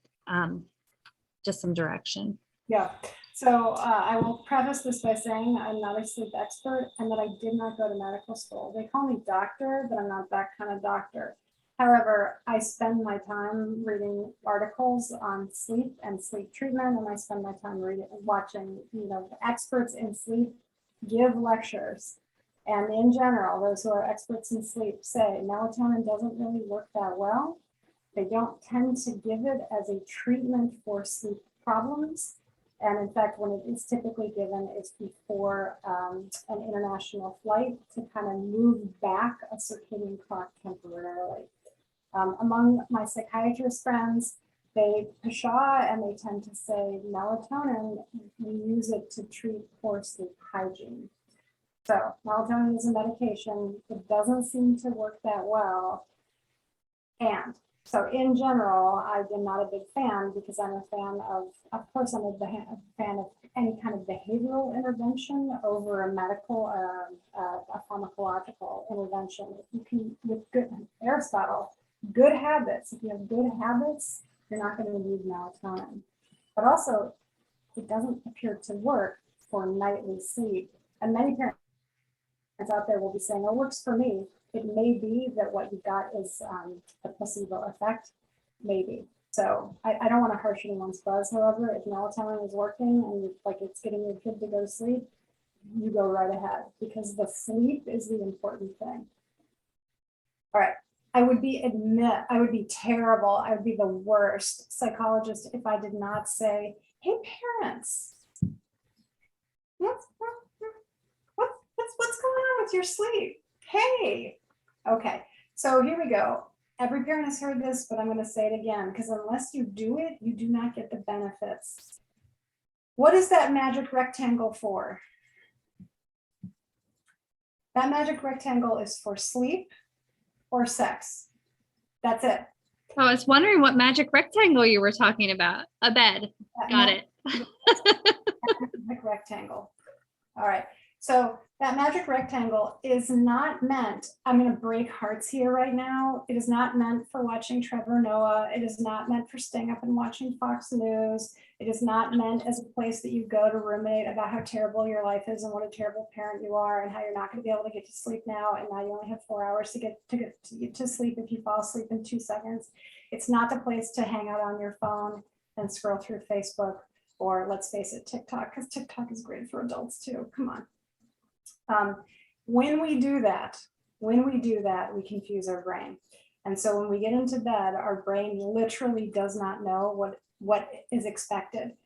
Just some direction. Yeah. So I will preface this by saying I'm not a sleep expert and that I did not go to medical school. They call me doctor, but I'm not that kind of doctor. However, I spend my time reading articles on sleep and sleep treatment, and I spend my time watching, experts in sleep give lectures. And in general, those who are experts in sleep say melatonin doesn't really work that well. They don't tend to give it as a treatment for sleep problems. And in fact, when it is typically given, it's before an international flight to kind of move back a circadian clock temporarily. Among my psychiatrist friends, they pshaw and they tend to say melatonin, we use it to treat poor sleep hygiene. So melatonin is a medication. It doesn't seem to work that well. And so in general, I am not a big fan, because I'm a fan of course, I'm a fan of any kind of behavioral intervention over a medical, a pharmacological intervention. If you can, with good, Aristotle, good habits, if you have good habits, you're not going to need melatonin. But also, it doesn't appear to work for nightly sleep. And many parents out there will be saying, it works for me. It may be that what you got is a placebo effect, maybe. So I don't want to harsh anyone's buzz, however, if melatonin is working and like it's getting your kid to go to sleep, you go right ahead, because the sleep is the important thing. All right. I would be terrible. I would be the worst psychologist if I did not say, hey, parents, what's going on with your sleep? Hey. Okay. So here we go. Every parent has heard this, but I'm going to say it again, because unless you do it, you do not get the benefits. What is that magic rectangle for? That magic rectangle is for sleep or sex. That's it. I was wondering what magic rectangle you were talking about. A bed. Got it. Magic rectangle. All right. So that magic rectangle is not meant, I'm going to break hearts here right now. It is not meant for watching Trevor Noah. It is not meant for staying up and watching Fox News. It is not meant as a place that you go to ruminate about how terrible your life is and what a terrible parent you are and how you're not going to be able to get to sleep now. And now you only have 4 hours to get to sleep if you fall asleep in 2 seconds. It's not the place to hang out on your phone and scroll through Facebook, or let's face it, TikTok, because TikTok is great for adults too. Come on. When we do that, we confuse our brain. And so when we get into bed, our brain literally does not know what is expected.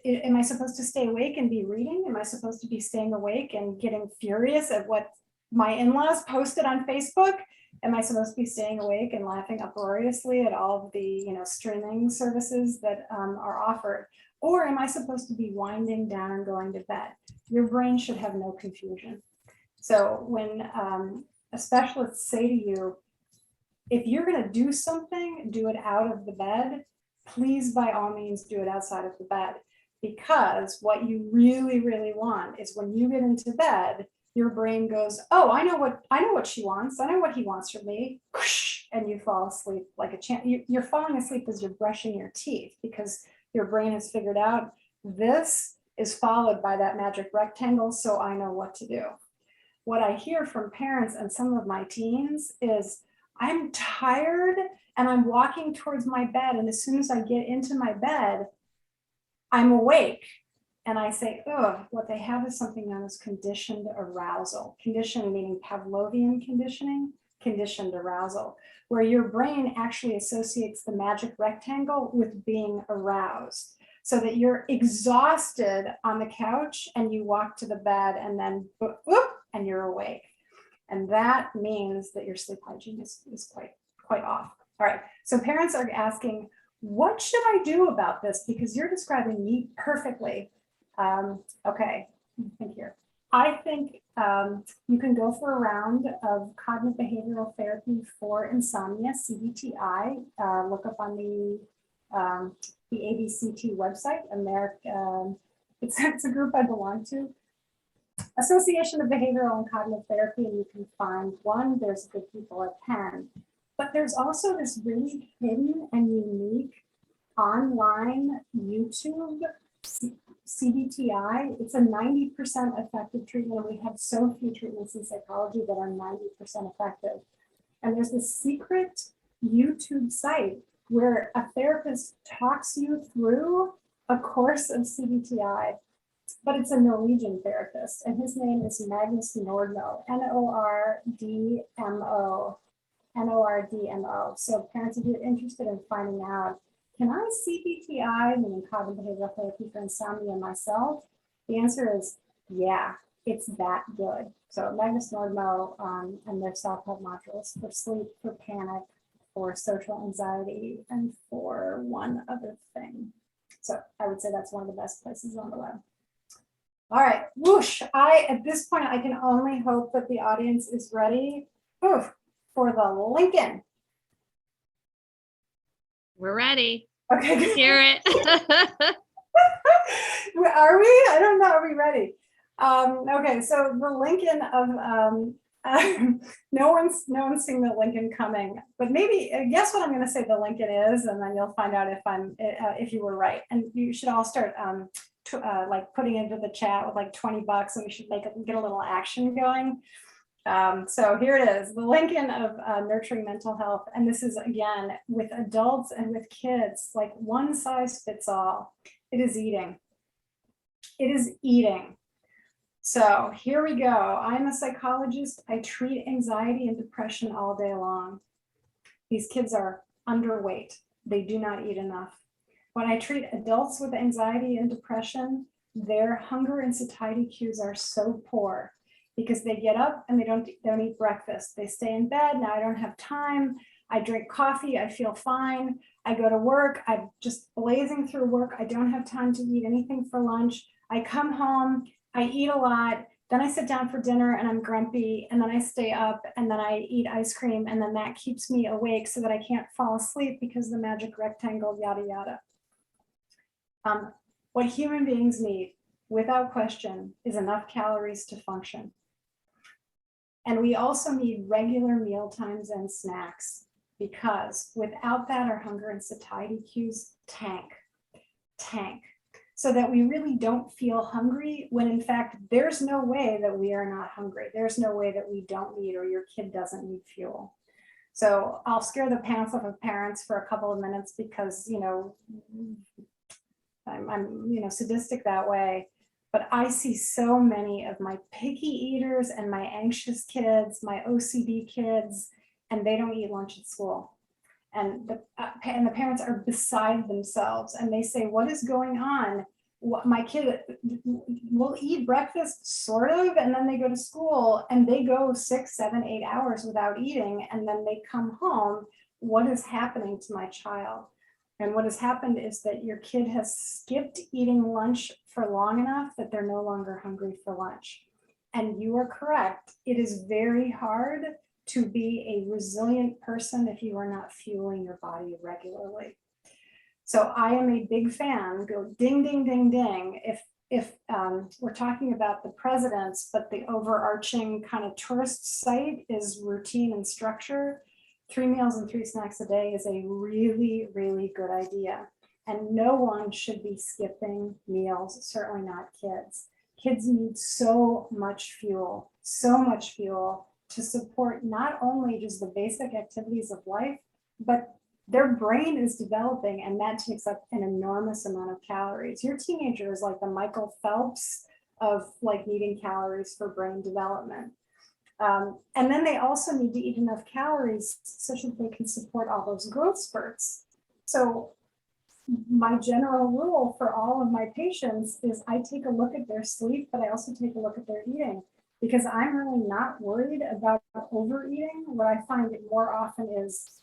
Am I supposed to stay awake and be reading? Am I supposed to be staying awake and getting furious at what my in-laws posted on Facebook? Am I supposed to be staying awake and laughing uproariously at all of the streaming services that are offered? Or am I supposed to be winding down and going to bed? Your brain should have no confusion. So when a specialist say to you, if you're going to do something, do it out of the bed, please by all means do it outside of the bed. Because what you really, really want is when you get into bed, your brain goes, oh, I know what she wants. I know what he wants from me. And you fall asleep like a champ. You're falling asleep as you're brushing your teeth, because your brain has figured out this is followed by that magic rectangle, so I know what to do. What I hear from parents and some of my teens is, I'm tired and I'm walking towards my bed, and as soon as I get into my bed, I'm awake. And I say, oh, what they have is something known as conditioned arousal. Conditioned meaning Pavlovian conditioning, conditioned arousal, where your brain actually associates the magic rectangle with being aroused, so that you're exhausted on the couch and you walk to the bed and then whoop, and you're awake. And that means that your sleep hygiene is quite off. All right, so parents are asking, what should I do about this? Because you're describing me perfectly. Okay, think here. I think you can go for a round of cognitive behavioral therapy for insomnia, CBTI. Look up on the ABCT website, it's a group I belong to. Association of Behavioral and Cognitive Therapy, and you can find one. There's good people at Penn. But there's also this really hidden and unique online YouTube CBTI. It's a 90% effective treatment. We have so few treatments in psychology that are 90% effective. And there's this secret YouTube site where a therapist talks you through a course of CBTI, but it's a Norwegian therapist, and his name is Magnus Nordmo, Nordmo. So parents, if you're interested in finding out, can I CBTI, meaning cognitive behavioral therapy for insomnia myself? The answer is yeah, it's that good. So Magnus Nordmo and their self-help modules for sleep, for panic, for social anxiety, and for one other thing. So I would say that's one of the best places on the web. All right, whoosh. At this point, I can only hope that the audience is ready for the Lincoln. We're ready. Okay, let's hear it. Are we? I don't know. Are we ready? Okay, so the Lincoln of no one's seen the Lincoln coming, but maybe guess what I'm going to say the Lincoln is, and then you'll find out if you were right. And you should all start like putting into the chat with like $20, and we should get a little action going. So here it is, the Lincoln of nurturing mental health. And this is, again, with adults and with kids, like one size fits all. It is eating. It is eating. So here we go. I'm a psychologist. I treat anxiety and depression all day long. These kids are underweight. They do not eat enough. When I treat adults with anxiety and depression, their hunger and satiety cues are so poor because they get up and they don't eat breakfast. They stay in bed. Now I don't have time. I drink coffee. I feel fine. I go to work. I'm just blazing through work. I don't have time to eat anything for lunch. I come home. I eat a lot. Then I sit down for dinner and I'm grumpy, and then I stay up and then I eat ice cream, and then that keeps me awake so that I can't fall asleep because the magic rectangle, yada, yada. What human beings need, without question, is enough calories to function. And we also need regular meal times and snacks, because without that, our hunger and satiety cues tank. So that we really don't feel hungry, when in fact, there's no way that we are not hungry. There's no way that we don't need, or your kid doesn't need fuel. So I'll scare the pants off of parents for a couple of minutes because, I'm sadistic that way. But I see so many of my picky eaters and my anxious kids, my OCD kids, and they don't eat lunch at school. And the parents are beside themselves, and they say, what is going on? My kid will eat breakfast, sort of, and then they go to school and they go 6, 7, 8 hours without eating, and then they come home. What is happening to my child? And what has happened is that your kid has skipped eating lunch for long enough that they're no longer hungry for lunch. And you are correct. It is very hard to be a resilient person if you are not fueling your body regularly. So I am a big fan, go ding, ding, ding, ding. If we're talking about the presidents, but the overarching kind of tourist site is routine and structure, 3 meals and 3 snacks a day is a really, really good idea. And no one should be skipping meals, certainly not kids. Kids need so much fuel to support not only just the basic activities of life, but their brain is developing, and that takes up an enormous amount of calories. Your teenager is like the Michael Phelps of like needing calories for brain development. And then they also need to eat enough calories such that they can support all those growth spurts. So my general rule for all of my patients is I take a look at their sleep, but I also take a look at their eating, because I'm really not worried about overeating. What I find more often is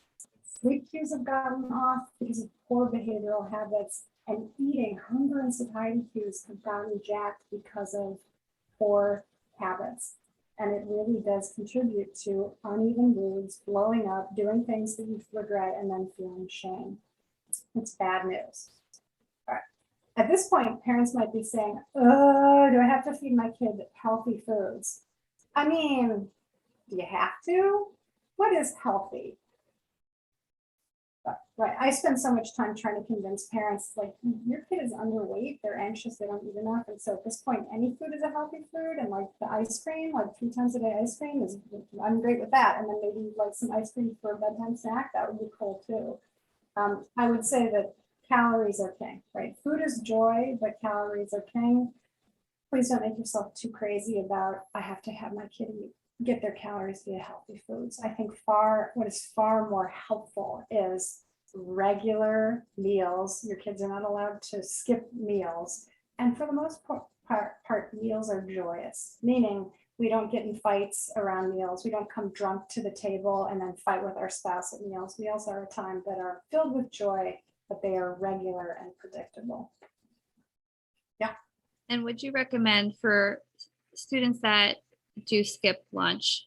sleep cues have gotten off because of poor behavioral habits, and eating, hunger and satiety cues have gotten jacked because of poor habits. And it really does contribute to uneven moods, blowing up, doing things that you regret, and then feeling shame. It's bad news. All right. At this point, parents might be saying, oh, do I have to feed my kid healthy foods? I mean, do you have to? What is healthy? Right. I spend so much time trying to convince parents, like, your kid is underweight, they're anxious, they don't eat enough. And so at this point, any food is a healthy food. And like the ice cream, like 3 times a day ice cream is, I'm great with that. And then maybe like some ice cream for a bedtime snack, that would be cool too. I would say that calories are king, right? Food is joy, but calories are king. Please don't make yourself too crazy about, I have to have my kid get their calories via healthy foods. I think what is far more helpful is regular meals. Your kids are not allowed to skip meals. And for the most part, meals are joyous, meaning we don't get in fights around meals. We don't come drunk to the table and then fight with our spouse at meals. Meals are a time that are filled with joy, but they are regular and predictable. Yeah. And would you recommend for students that do skip lunch,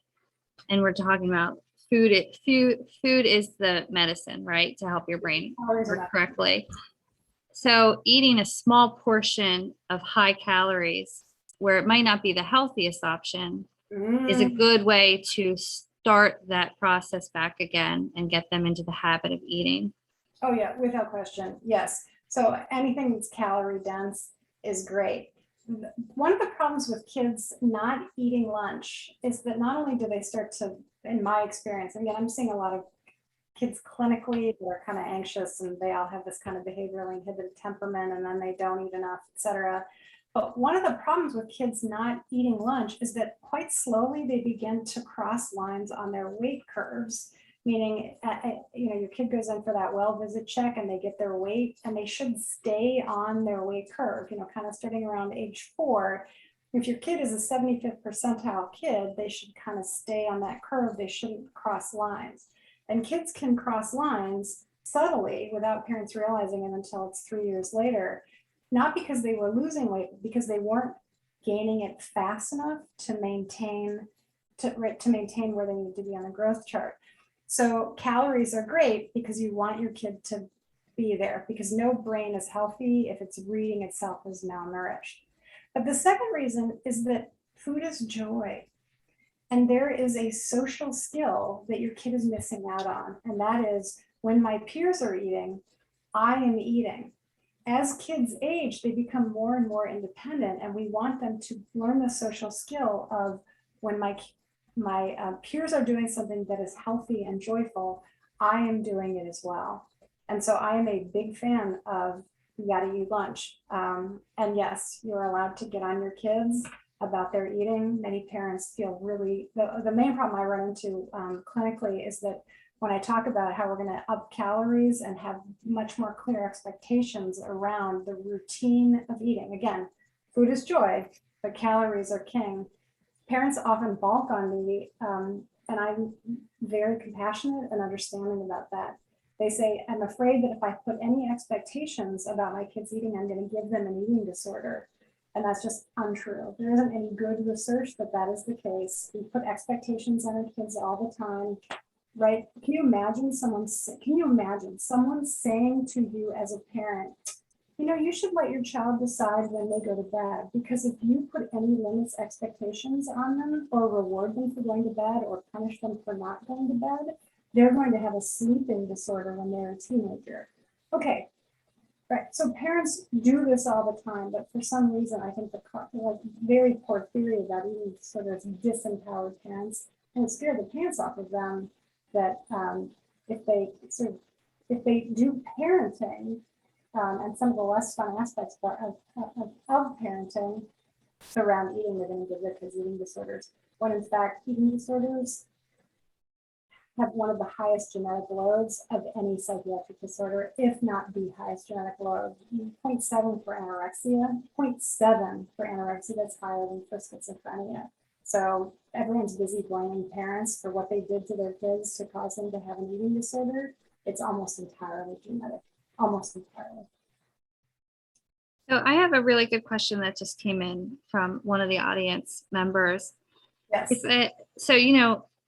and we're talking about food is the medicine, right, to help your brain work correctly. So eating a small portion of high calories, where it might not be the healthiest option, is a good way to start that process back again and get them into the habit of eating. Oh yeah, without question. Yes. So anything that's calorie dense is great. one of the problems with kids not eating lunch is that not only do they start to, in my experience, again, I'm seeing a lot of kids clinically that are kind of anxious and they all have this kind of behaviorally inhibited temperament and then they don't eat enough, etc. But one of the problems with kids not eating lunch is that quite slowly they begin to cross lines on their weight curves, meaning, your kid goes in for that well visit check and they get their weight and they should stay on their weight curve, kind of starting around age 4. If your kid is a 75th percentile kid, they should kind of stay on that curve. They shouldn't cross lines. And kids can cross lines subtly without parents realizing it until it's 3 years later, not because they were losing weight, but because they weren't gaining it fast enough to maintain where they need to be on the growth chart. So calories are great because you want your kid to be there, because no brain is healthy if it's reading itself as malnourished. But the second reason is that food is joy. And there is a social skill that your kid is missing out on. And that is, when my peers are eating, I am eating. As kids age, they become more and more independent, and we want them to learn the social skill of, when my peers are doing something that is healthy and joyful, I am doing it as well. And so I am a big fan of, you gotta eat lunch. And yes, you're allowed to get on your kids about their eating. Many parents feel really, the main problem I run into clinically is that when I talk about how we're going to up calories and have much more clear expectations around the routine of eating. Again, food is joy, but calories are king. Parents often balk on me, and I'm very compassionate and understanding about that. They say, I'm afraid that if I put any expectations about my kids eating, I'm going to give them an eating disorder. And that's just untrue. There isn't any good research that that is the case. We put expectations on our kids all the time, right? Can you imagine someone saying to you as a parent, you should let your child decide when they go to bed, because if you put any limits, expectations on them, or reward them for going to bed or punish them for not going to bed, they're going to have a sleeping disorder when they're a teenager. Okay. Right, so parents do this all the time, but for some reason, I think the very poor theory about eating disorders disempowered parents and scare the pants off of them. That if they do parenting and some of the less fun aspects of parenting around eating, they're going to give their kids eating disorders. When in fact, eating disorders have one of the highest genetic loads of any psychiatric disorder, if not the highest genetic load. 0.7 for anorexia, 0.7 for anorexia, that's higher than for schizophrenia. So everyone's busy blaming parents for what they did to their kids to cause them to have an eating disorder. It's almost entirely genetic, almost entirely. So I have a really good question that just came in from one of the audience members. Yes. So,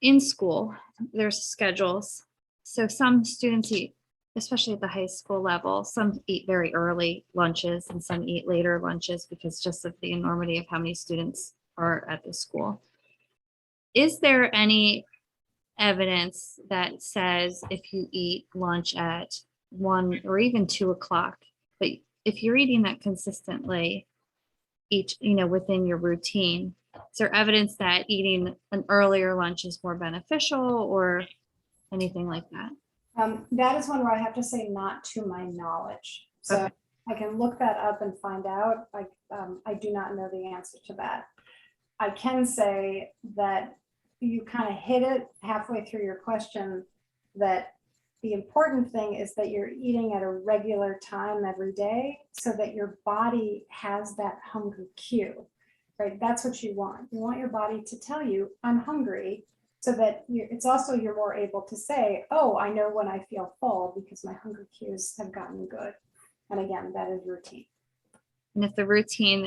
in school, there's schedules. So some students eat, especially at the high school level, some eat very early lunches and some eat later lunches because just of the enormity of how many students are at the school. Is there any evidence that says if you eat lunch at 1 or even 2 o'clock, but if you're eating that consistently within your routine, is there evidence that eating an earlier lunch is more beneficial or anything like that? That is one where I have to say not to my knowledge. So okay. I can look that up and find out. I do not know the answer to that. I can say that you kind of hit it halfway through your question, that the important thing is that you're eating at a regular time every day so that your body has that hunger cue, right? That's what you want. You want your body to tell you, I'm hungry, so that you're more able to say, oh, I know when I feel full because my hunger cues have gotten good. And again, that is routine. And if the routine,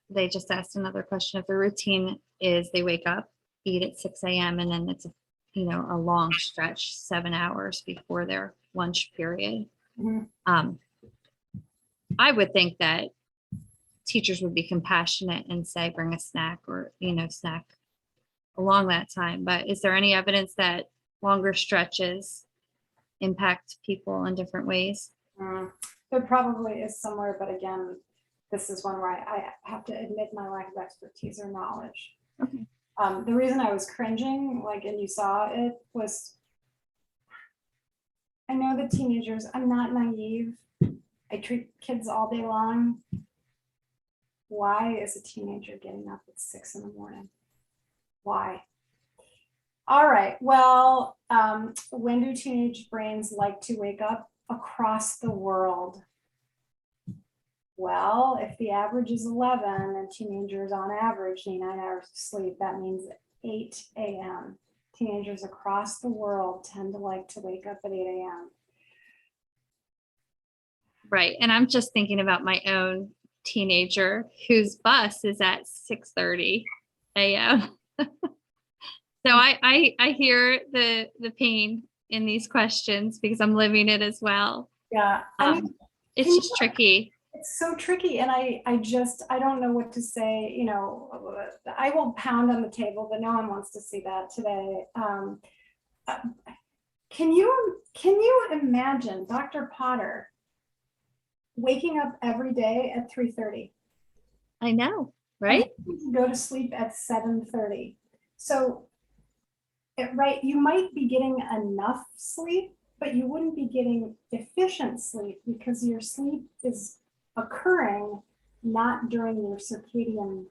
they just asked another question. If the routine is they wake up, eat at 6 a.m. and then it's a long stretch, 7 hours before their lunch period. Mm-hmm. I would think that teachers would be compassionate and say, bring a snack or, snack along that time. But is there any evidence that longer stretches impact people in different ways? There probably is somewhere, but again, this is one where I have to admit my lack of expertise or knowledge. Okay. The reason I was cringing, like, and you saw it, was I know the teenagers, I'm not naive. I treat kids all day long. Why is a teenager getting up at 6 a.m? Why? All right, well, when do teenage brains like to wake up? Across the world. Well, if the average is 11 and teenagers on average need 9 hours of sleep, that means 8 a.m. Teenagers across the world tend to like to wake up at 8 a.m. Right. And I'm just thinking about my own teenager whose bus is at 6:30 a.m. So I hear the pain in these questions because I'm living it as well. Yeah, I mean, It's just tricky. it's so tricky, and I don't know what to say. You know, I will pound on the table, but no one wants to see that today. Can you imagine Dr. Potter waking up every day at 3:30? I know, right? Go to sleep at 7:30. So, right, you might be getting enough sleep, but you wouldn't be getting efficient sleep because your sleep is occurring not during your circadian,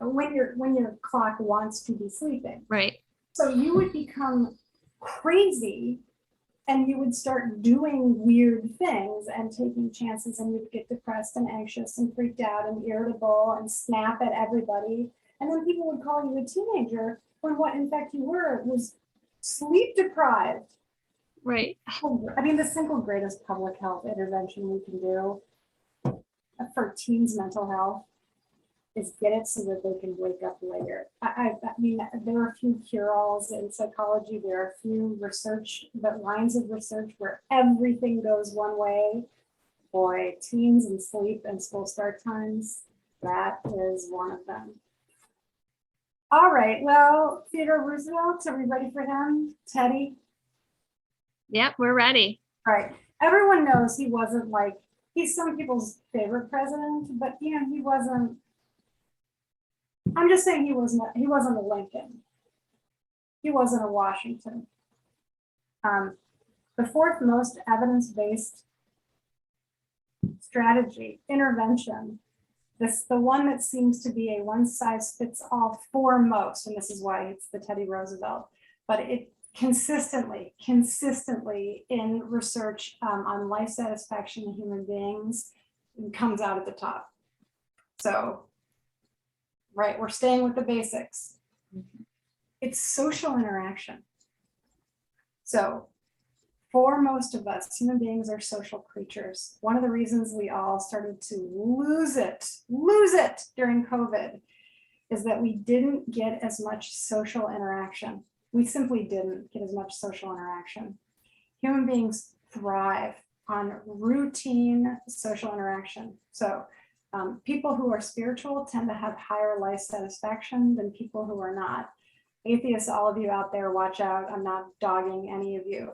or when your clock wants to be sleeping. Right. So you would become crazy and you would start doing weird things and taking chances, and you'd get depressed and anxious and freaked out and irritable and snap at everybody. And then people would call you a teenager when what in fact you were was sleep deprived. Right. I mean, the single greatest public health intervention we can do for teens' mental health is get it so that they can wake up later. I mean, there are a few cure-alls in psychology. There are a few lines of research where everything goes one way. Boy, teens and sleep and school start times, that is one of them. All right, well, Theodore Roosevelt, are we ready for him? Teddy? Yep, we're ready. All right, everyone knows he wasn't like, he's some people's favorite president, but you know, he wasn't, I'm just saying he wasn't a Lincoln. He wasn't a Washington. The fourth most evidence-based strategy, intervention, the one that seems to be a one-size-fits-all for most, and this is why it's the Teddy Roosevelt, but it consistently in research on life satisfaction in human beings comes out at the top. So, right, we're staying with the basics. It's social interaction. So for most of us, human beings are social creatures. One of the reasons we all started to lose it during COVID is that we didn't get as much social interaction. We simply didn't get as much social interaction. Human beings thrive on routine social interaction. So people who are spiritual tend to have higher life satisfaction than people who are not. Atheists, all of you out there, watch out. I'm not dogging any of you.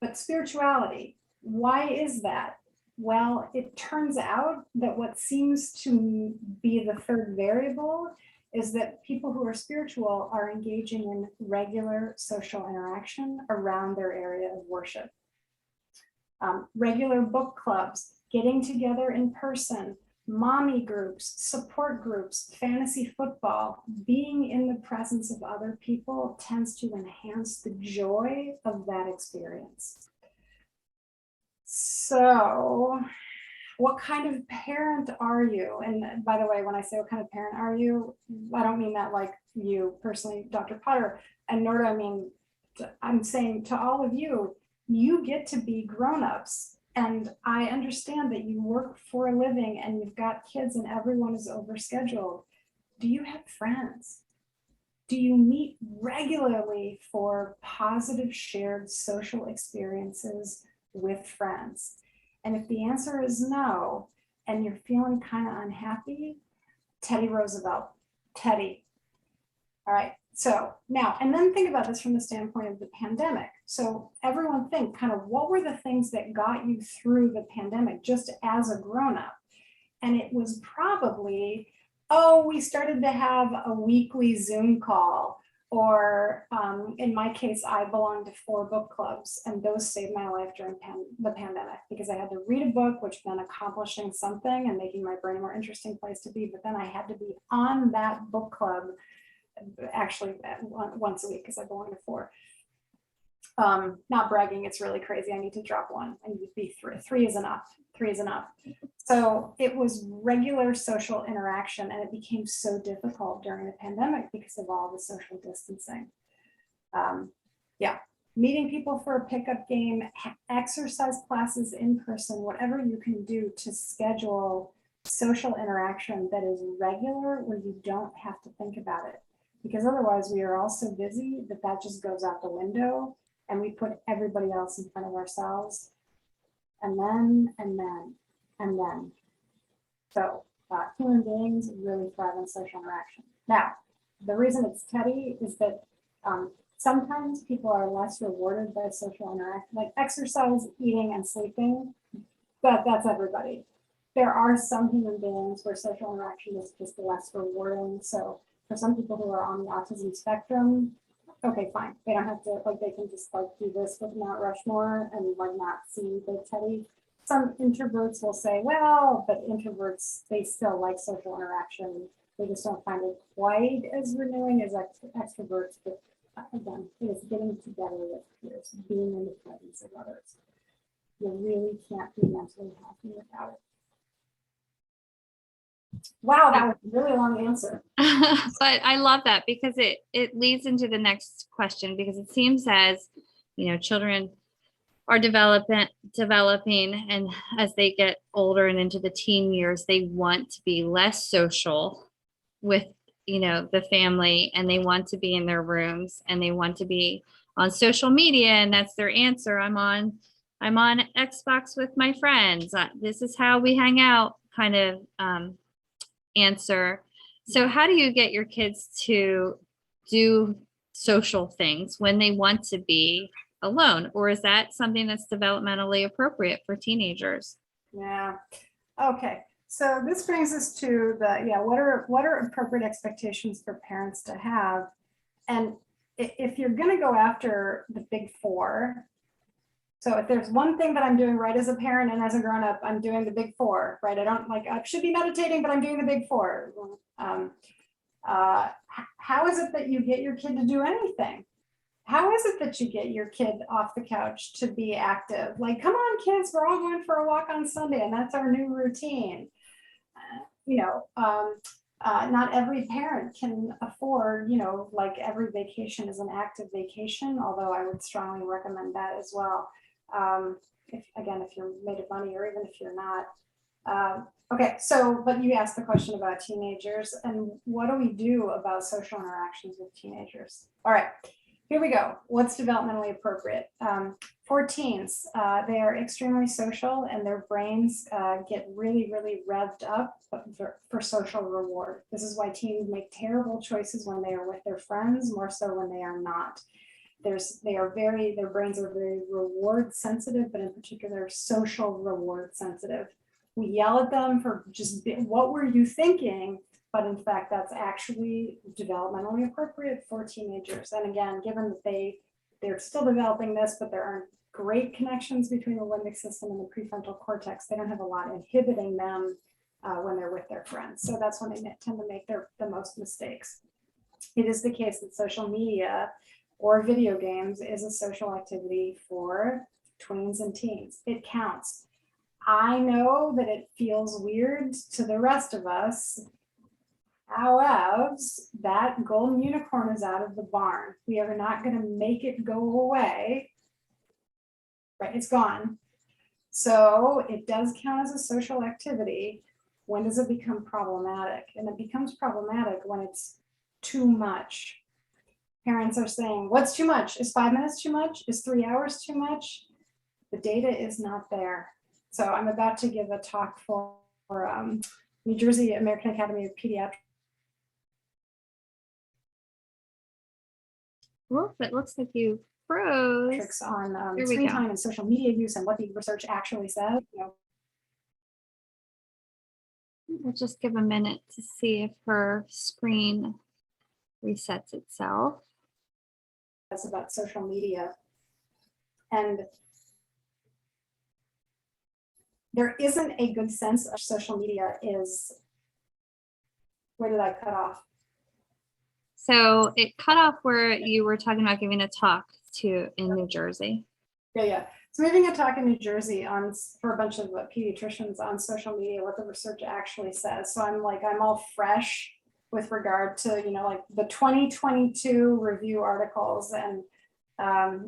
But spirituality, why is that? Well, it turns out that what seems to be the third variable is that people who are spiritual are engaging in regular social interaction around their area of worship. Regular book clubs, getting together in person, mommy groups, support groups, fantasy football, being in the presence of other people tends to enhance the joy of that experience. So, what kind of parent are you? And by the way, when I say what kind of parent are you, I don't mean that like you personally, Dr. Potter, and nor do I mean, I'm saying to all of you, you get to be grown-ups. And I understand that you work for a living and you've got kids and everyone is overscheduled. Do you have friends? Do you meet regularly for positive shared social experiences with friends? And if the answer is no, and you're feeling kind of unhappy, Teddy Roosevelt, Teddy. All right, so now, and then think about this from the standpoint of the pandemic. So everyone think kind of what were the things that got you through the pandemic just as a grown-up? And it was probably, oh, we started to have a weekly Zoom call. Or in my case, I belonged to 4 book clubs, and those saved my life during the pandemic, because I had to read a book, which meant accomplishing something and making my brain a more interesting place to be. But then I had to be on that book club, actually once a week, because I belong to 4. Not bragging, it's really crazy. I need to drop one. I need to be 3. 3 is enough. 3 is enough. So it was regular social interaction, and it became so difficult during the pandemic because of all the social distancing. Yeah, meeting people for a pickup game, exercise classes in person, whatever you can do to schedule social interaction that is regular, where you don't have to think about it. Because otherwise we are all so busy that that just goes out the window, and we put everybody else in front of ourselves. And then. So human beings really thrive on social interaction. Now, the reason it's Teddy is that sometimes people are less rewarded by social interaction, like exercise, eating, and sleeping, but that's everybody. There are some human beings where social interaction is just less rewarding. So for some people who are on the autism spectrum, okay, fine. They don't have to, like, they can just like do this with Mount Rushmore and like not see Big Teddy. Some introverts will say, well, but introverts, they still like social interaction. They just don't find it quite as renewing as extroverts. But again, it is getting together with peers, being in the presence of others. You really can't be mentally healthy without it. Wow, that was a really long answer. But I love that, because it leads into the next question, because it seems as, children are developing, and as they get older and into the teen years, they want to be less social with, the family, and they want to be in their rooms, and they want to be on social media, and that's their answer. I'm on Xbox with my friends. This is how we hang out, kind of answer. So how do you get your kids to do social things when they want to be alone? Or is that something that's developmentally appropriate for teenagers? Yeah. Okay. So this brings us to what are appropriate expectations for parents to have? And if you're going to go after the big 4, so if there's one thing that I'm doing right as a parent and as a grown up, I'm doing the big 4, right? I should be meditating, but I'm doing the big 4. How is it that you get your kid to do anything? How is it that you get your kid off the couch to be active? Like, come on, kids, we're all going for a walk on Sunday, and that's our new routine. Not every parent can afford, like every vacation is an active vacation, although I would strongly recommend that as well. If you're made of money, or even if you're not. Okay, so, but you asked the question about teenagers, and what do we do about social interactions with teenagers? All right, here we go. What's developmentally appropriate? For teens, they are extremely social, and their brains get really, really revved up for social reward. This is why teens make terrible choices when they are with their friends, more so when they are not. Their brains are very reward sensitive, but in particular, social reward sensitive. We yell at them for just what were you thinking? But in fact, that's actually developmentally appropriate for teenagers. And again, given that they're still developing this, but there aren't great connections between the limbic system and the prefrontal cortex, they don't have a lot inhibiting them when they're with their friends. So that's when they tend to make the most mistakes. It is the case that social media or video games is a social activity for tweens and teens. It counts. I know that it feels weird to the rest of us. However, that golden unicorn is out of the barn. We are not going to make it go away. Right, it's gone. So it does count as a social activity. When does it become problematic? And it becomes problematic when it's too much. Parents are saying, what's too much? Is 5 minutes too much? Is 3 hours too much? The data is not there. So I'm about to give a talk for New Jersey American Academy of Pediatrics. Well, it looks like you froze. On screen time and social media use and what the research actually says. We'll just give a minute to see if her screen resets itself. That's about social media. And there isn't a good sense of social media is, where did I cut off? So it cut off where you were talking about giving a talk in New Jersey. Yeah. So maybe a talk in New Jersey for a bunch of pediatricians on social media, what the research actually says. So I'm all fresh with regard to, like the 2022 review articles. And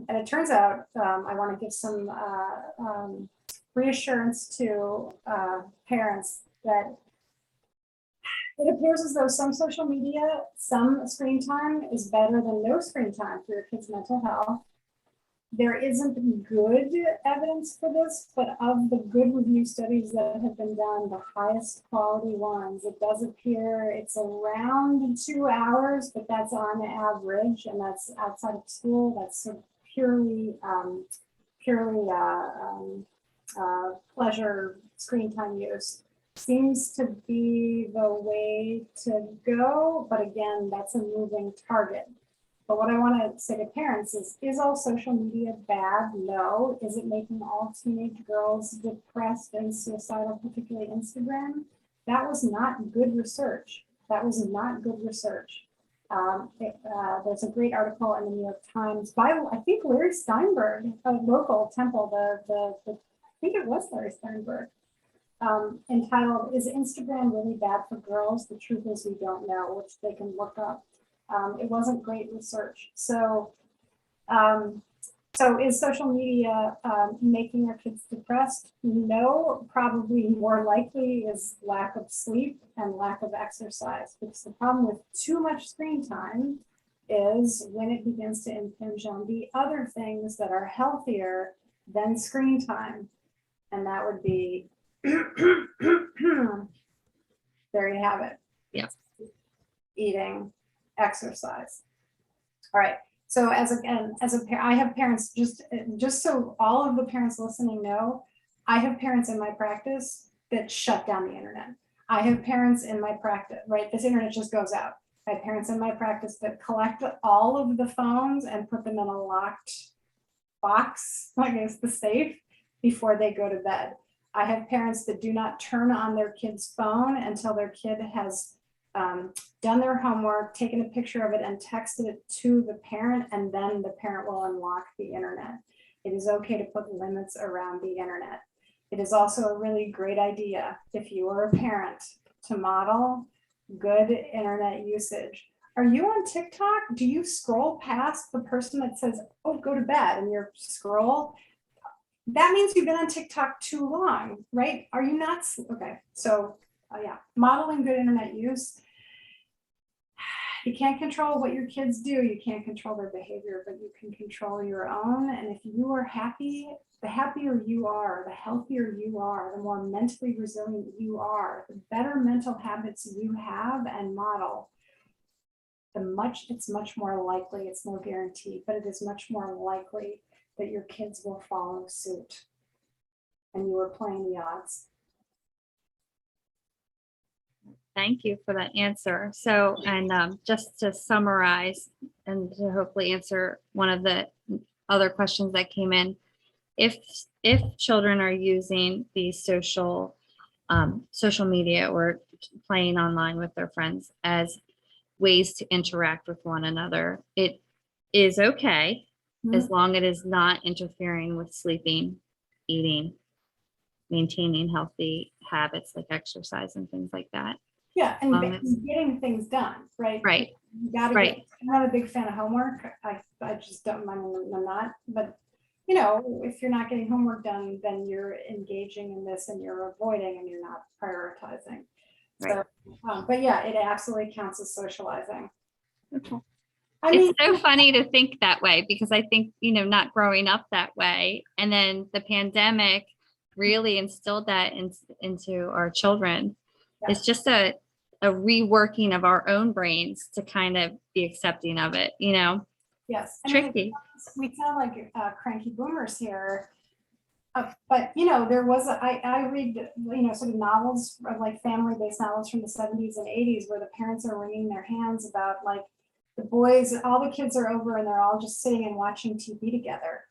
it turns out I want to give some reassurance to parents that it appears as though some social media, some screen time is better than no screen time for your kids' mental health. There isn't good evidence for this, but of the good review studies that have been done, the highest quality ones, it does appear it's around 2 hours, but that's on average, and that's outside of school. That's sort of purely pleasure screen time use. Seems to be the way to go, but again, that's a moving target. But what I want to say to parents is all social media bad? No. Is it making all teenage girls depressed and suicidal, particularly Instagram? That was not good research. There's a great article in the New York Times by, I think, Larry Steinberg, a local Temple, I think it was Larry Steinberg, entitled, "Is Instagram Really Bad for Girls? The Truth Is We Don't Know," which they can look up. It wasn't great research. So is social media making our kids depressed? No, probably more likely is lack of sleep and lack of exercise, because the problem with too much screen time is when it begins to impinge on the other things that are healthier than screen time. And that would be, there you have it. Yeah. Eating, exercise. All right. So I have parents, just so all of the parents listening know, I have parents in my practice that shut down the internet. I have parents in my practice, right? This internet just goes out. I have parents in my practice that collect all of the phones and put them in a locked box, like it's the safe, before they go to bed. I have parents that do not turn on their kid's phone until their kid has done their homework, taken a picture of it, and texted it to the parent, and then the parent will unlock the internet. It is okay to put limits around the internet. It is also a really great idea, if you are a parent, to model good internet usage. Are you on TikTok? Do you scroll past the person that says, "Oh, go to bed," and you scroll? That means you've been on TikTok too long, right? Are you not? Okay, so yeah, modeling good internet use. You can't control what your kids do. You can't control their behavior, but you can control your own. And if you are happy, the happier you are, the healthier you are, the more mentally resilient you are, the better mental habits you have and model, it's much more likely, it's no guarantee, but it is much more likely that your kids will follow suit. And you are playing the odds. Thank you for that answer. So, and just to summarize and to hopefully answer one of the other questions that came in, if children are using these social media or playing online with their friends as ways to interact with one another, it is okay as long as it is not interfering with sleeping, eating, maintaining healthy habits like exercise and things like that. Yeah, and getting things done, right? Right. You gotta I'm not a big fan of homework. I just don't mind when I'm not. But if you're not getting homework done, then you're engaging in this and you're avoiding and you're not prioritizing. Right. So, but yeah, it absolutely counts as socializing. Okay. It's so funny to think that way, because I think, not growing up that way, and then the pandemic really instilled that into our children. Yeah. It's just a reworking of our own brains to kind of be accepting of it, Yes. Tricky. We sound like cranky boomers here. But, there was, I read, sort of novels, like family-based novels from the 70s and 80s where the parents are wringing their hands about like the boys, all the kids are over and they're all just sitting and watching TV together.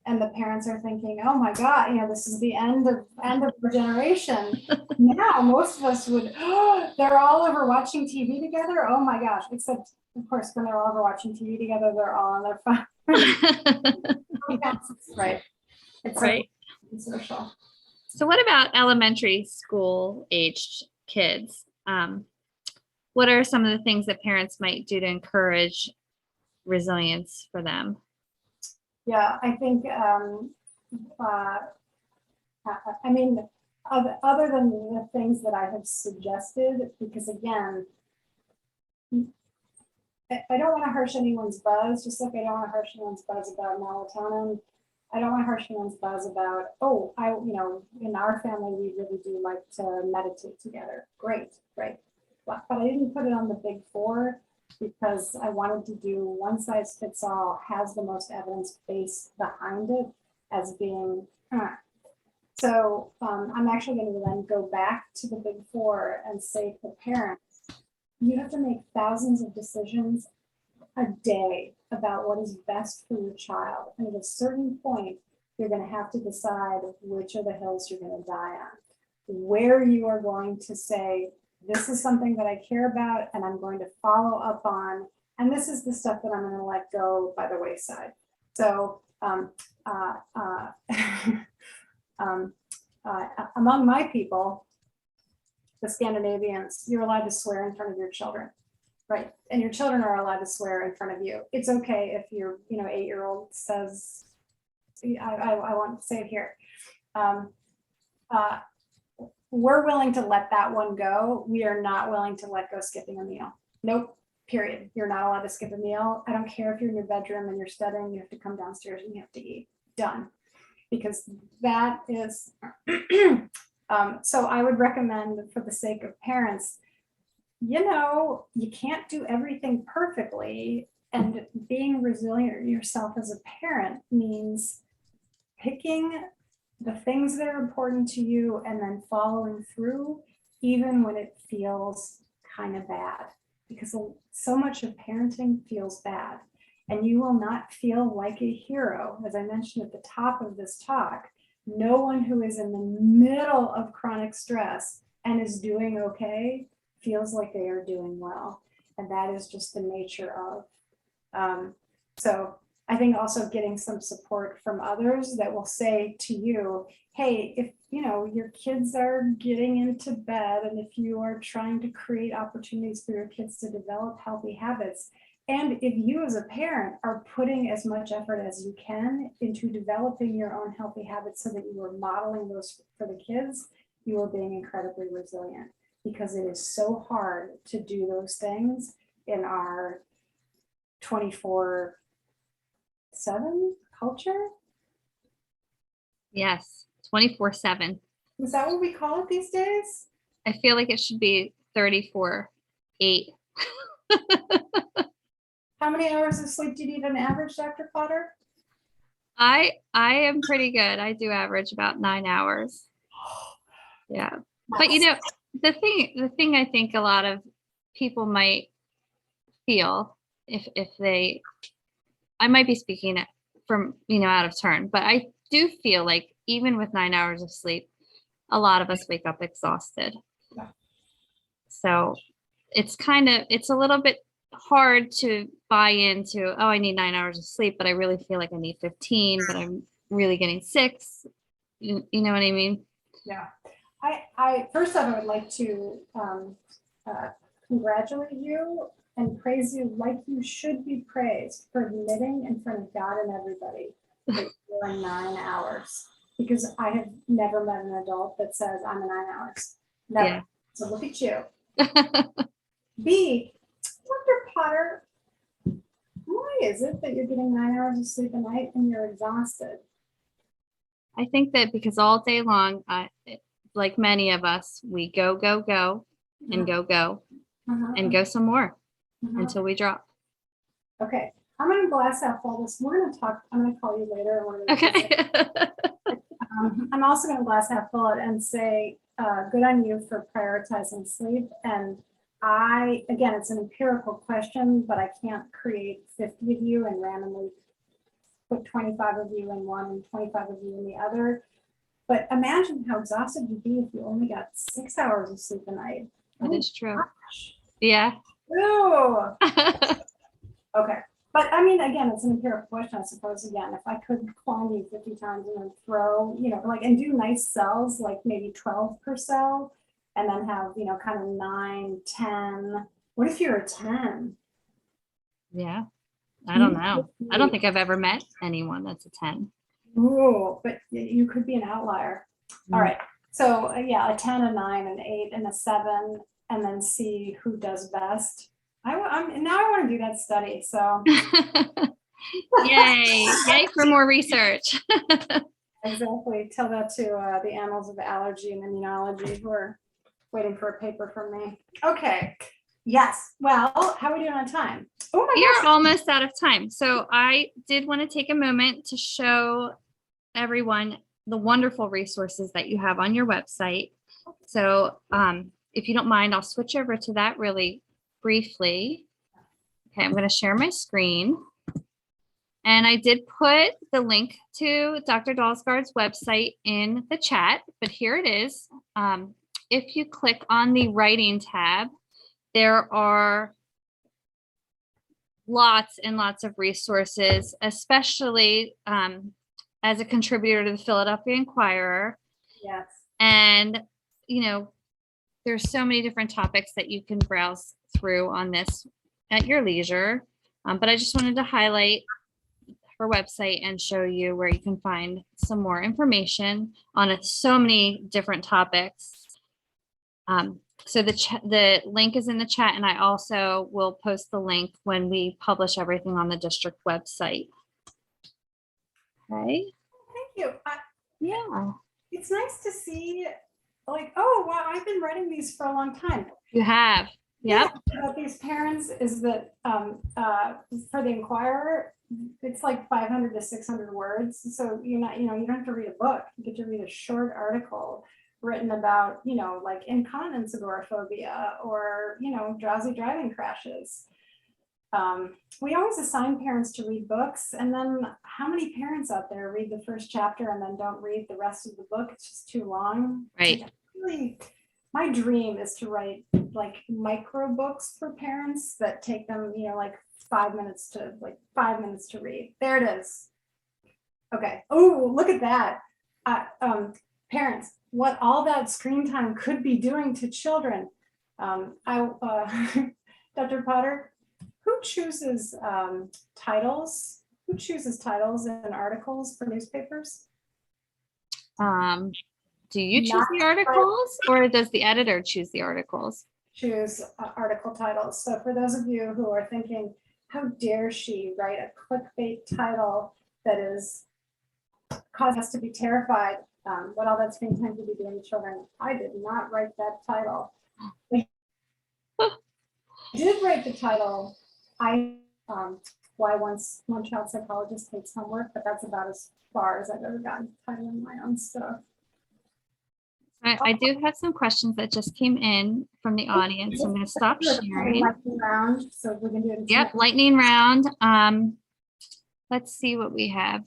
And the parents are thinking, oh my God, this is the end of the generation. Now, most of us would, oh, they're all over watching TV together. Oh my gosh. Except, of course, when they're all over watching TV together, they're all on their phone. Right. It's Right. social. So what about elementary school aged kids? What are some of the things that parents might do to encourage resilience for them? Yeah, I think, I mean, other than the things that I have suggested, because again, I don't want to harsh anyone's buzz, just like I don't want to harsh anyone's buzz about melatonin. I don't want to harsh anyone's buzz about, in our family, we really do like to meditate together. Great. But I didn't put it on the big four because I wanted to do one size fits all, has the most evidence base behind it as being, So I'm actually going to then go back to the big four and say to parents, you have to make thousands of decisions a day about what is best for your child. And at a certain point, you're going to have to decide which of the hills you're going to die on, where you are going to say, this is something that I care about and I'm going to follow up on. And this is the stuff that I'm going to let go by the wayside. So among my people, the Scandinavians, you're allowed to swear in front of your children, right? And your children are allowed to swear in front of you. It's okay if your 8-year-old says, I want to say it here. We're willing to let that one go. We are not willing to let go skipping a meal. Nope, period. You're not allowed to skip a meal. I don't care if you're in your bedroom and you're studying, you have to come downstairs and you have to eat. Done. Because that is, so I would recommend, for the sake of parents, you can't do everything perfectly, and being resilient yourself as a parent means picking the things that are important to you and then following through, even when it feels kind of bad, because so much of parenting feels bad. And you will not feel like a hero. As I mentioned at the top of this talk, no one who is in the middle of chronic stress and is doing okay feels like they are doing well. And that is just the nature of. So I think also getting some support from others that will say to you, hey, if your kids are getting into bed and if you are trying to create opportunities for your kids to develop healthy habits, and if you as a parent are putting as much effort as you can into developing your own healthy habits so that you are modeling those for the kids, you are being incredibly resilient, because it is so hard to do those things in our 24/7 culture. Yes, 24/7. Is that what we call it these days? I feel like it should be 34/8. How many hours of sleep do you need on average, Dr. Potter? I am pretty good. I do average about 9 hours. Yeah. But the thing I think a lot of people might feel if they, I might be speaking from, out of turn, but I do feel like even with 9 hours of sleep, a lot of us wake up exhausted. Yeah. So it's a little bit hard to buy into, I need 9 hours of sleep, but I really feel like I need 15, but I'm really getting 6. You know what I mean? Yeah. I first off, I would like to congratulate you and praise you like you should be praised for admitting in front of God and everybody that you're 9 hours, because I have never met an adult that says I'm a 9 hours. Never. Yeah. So look at you. B, Dr. Potter, why is it that you're getting 9 hours of sleep a night and you're exhausted? I think that because all day long, like many of us, we go, and go, and go some more until we drop. Okay. I'm going to blast out all this. We're going to talk. I'm going to call you later. Okay. I'm also going to glass half full it and say, good on you for prioritizing sleep. And again, it's an empirical question, but I can't create 50 of you and randomly put 25 of you in one and 25 of you in the other. But imagine how exhausted you'd be if you only got 6 hours of sleep a night. That is true. Yeah. Ooh. Okay. But I mean, again, it's an empirical question, I suppose. Again, if I could clone you 50 times and then throw, and do nice cells, like maybe 12 per cell, and then have, kind of 9, 10. What if you're a 10? Yeah. I don't know. I don't think I've ever met anyone that's a 10. Ooh, but you could be an outlier. All right. So yeah, a 10, a 9, an 8, and a 7, and then see who does best. Now I want to do that study. So yay for more research. Exactly. Tell that to the Annals of Allergy and Immunology who are waiting for a paper from me. Okay. Yes. Well, how are we doing on time? Oh my You're gosh. almost out of time. So I did want to take a moment to show everyone the wonderful resources that you have on your website. So if you don't mind, I'll switch over to that really briefly. Okay, I'm going to share my screen. And I did put the link to Dr. Dahlsgaard's website in the chat, but here it is. If you click on the writing tab, there are lots and lots of resources, especially as a contributor to the Philadelphia Inquirer. Yes. And, there's so many different topics that you can browse through on this at your leisure. But I just wanted to highlight her website and show you where you can find some more information on so many different topics. So the link is in the chat, and I also will post the link when we publish everything on the district website. Okay. Thank you. Yeah. It's nice to see, oh, wow, I've been writing these for a long time. You have. Yep. About these parents is that for the Inquirer, it's like 500 to 600 words. So you don't have to read a book. You get to read a short article written about, like incontinence agoraphobia or, drowsy driving crashes. We always assign parents to read books, and then how many parents out there read the first chapter and then don't read the rest of the book? It's just too long. Right. Really, my dream is to write like micro books for parents that take them, like 5 minutes to read. There it is. Okay. Oh, look at that. Parents, what all that screen time could be doing to children. Dr. Potter, who chooses titles? Who chooses titles and articles for newspapers? Do you choose the articles, or does the editor choose the articles? Choose article titles. So for those of you who are thinking, how dare she write a clickbait title that is cause us to be terrified, what all that screen time could be doing to children. I did not write that title. I did write the title, why one child psychologist hates homework, but that's about as far as I've ever gotten titling my own stuff. I do have some questions that just came in from the audience. I'm going to stop sharing. Lightning round, so we can do it. Yep, lightning round. Let's see what we have.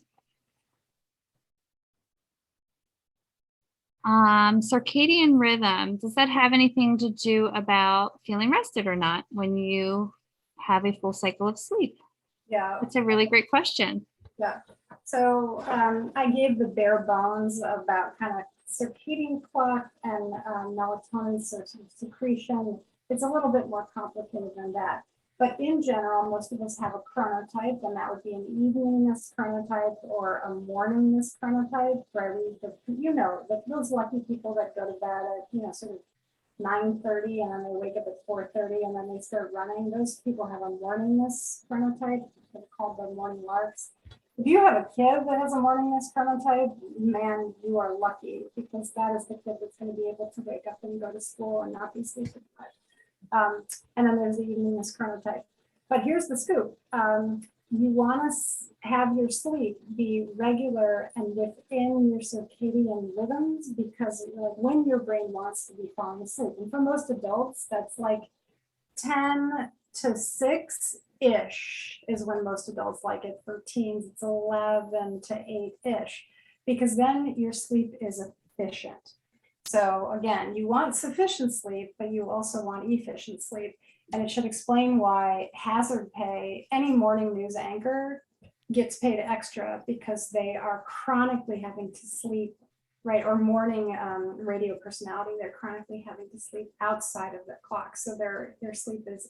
Circadian rhythm, does that have anything to do about feeling rested or not when you have a full cycle of sleep? Yeah. That's a really great question. Yeah. So I gave the bare bones about kind of circadian clock and melatonin secretion. It's a little bit more complicated than that. But in general, most of us have a chronotype, and that would be an eveningness chronotype or a morningness chronotype, where those lucky people that go to bed at, sort of 9:30 and then they wake up at 4:30 and then they start running. Those people have a morningness chronotype. They're called the morning larks. If you have a kid that has a morningness chronotype, man, you are lucky, because that is the kid that's going to be able to wake up and go to school and not be sleeping much. And then there's the eveningness chronotype. But here's the scoop. you want to have your sleep be regular and within your circadian rhythms, because like when your brain wants to be falling asleep. And for most adults, that's like 10 to 6-ish is when most adults like it. For teens, it's 11 to 8-ish, because then your sleep is efficient. So again, you want sufficient sleep, but you also want efficient sleep. And it should explain why hazard pay, any morning news anchor gets paid extra because they are chronically having to sleep, right? Or morning radio personality, they're chronically having to sleep outside of their clock. So their sleep is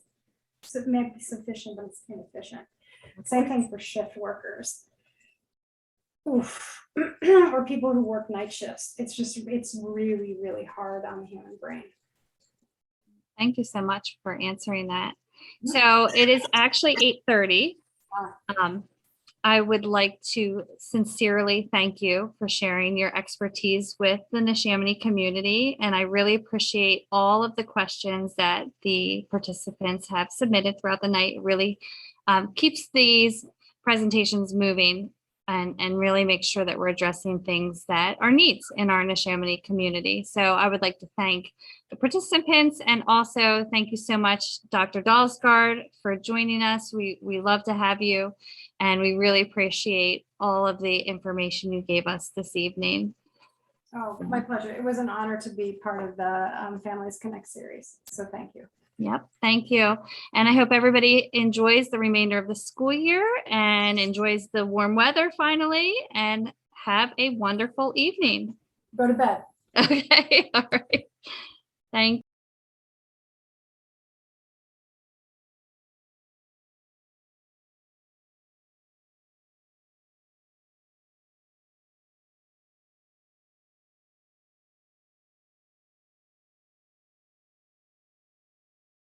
may be sufficient, but it's inefficient. Same thing for shift workers. Oof. Or people who work night shifts. It's really, really hard on the human brain. Thank you so much for answering that. So it is actually 8:30. I would like to sincerely thank you for sharing your expertise with the Neshaminy community. And I really appreciate all of the questions that the participants have submitted throughout the night. It really keeps these presentations moving and really make sure that we're addressing things that are needs in our Neshaminy community. So I would like to thank the participants, and also thank you so much, Dr. Dahlsgaard, for joining us. We love to have you, and we really appreciate all of the information you gave us this evening. Oh, my pleasure. It was an honor to be part of the Families Connect series. So thank you. Yep. Thank you. And I hope everybody enjoys the remainder of the school year and enjoys the warm weather finally, and have a wonderful evening. Go to bed. Okay. All right. Thank you.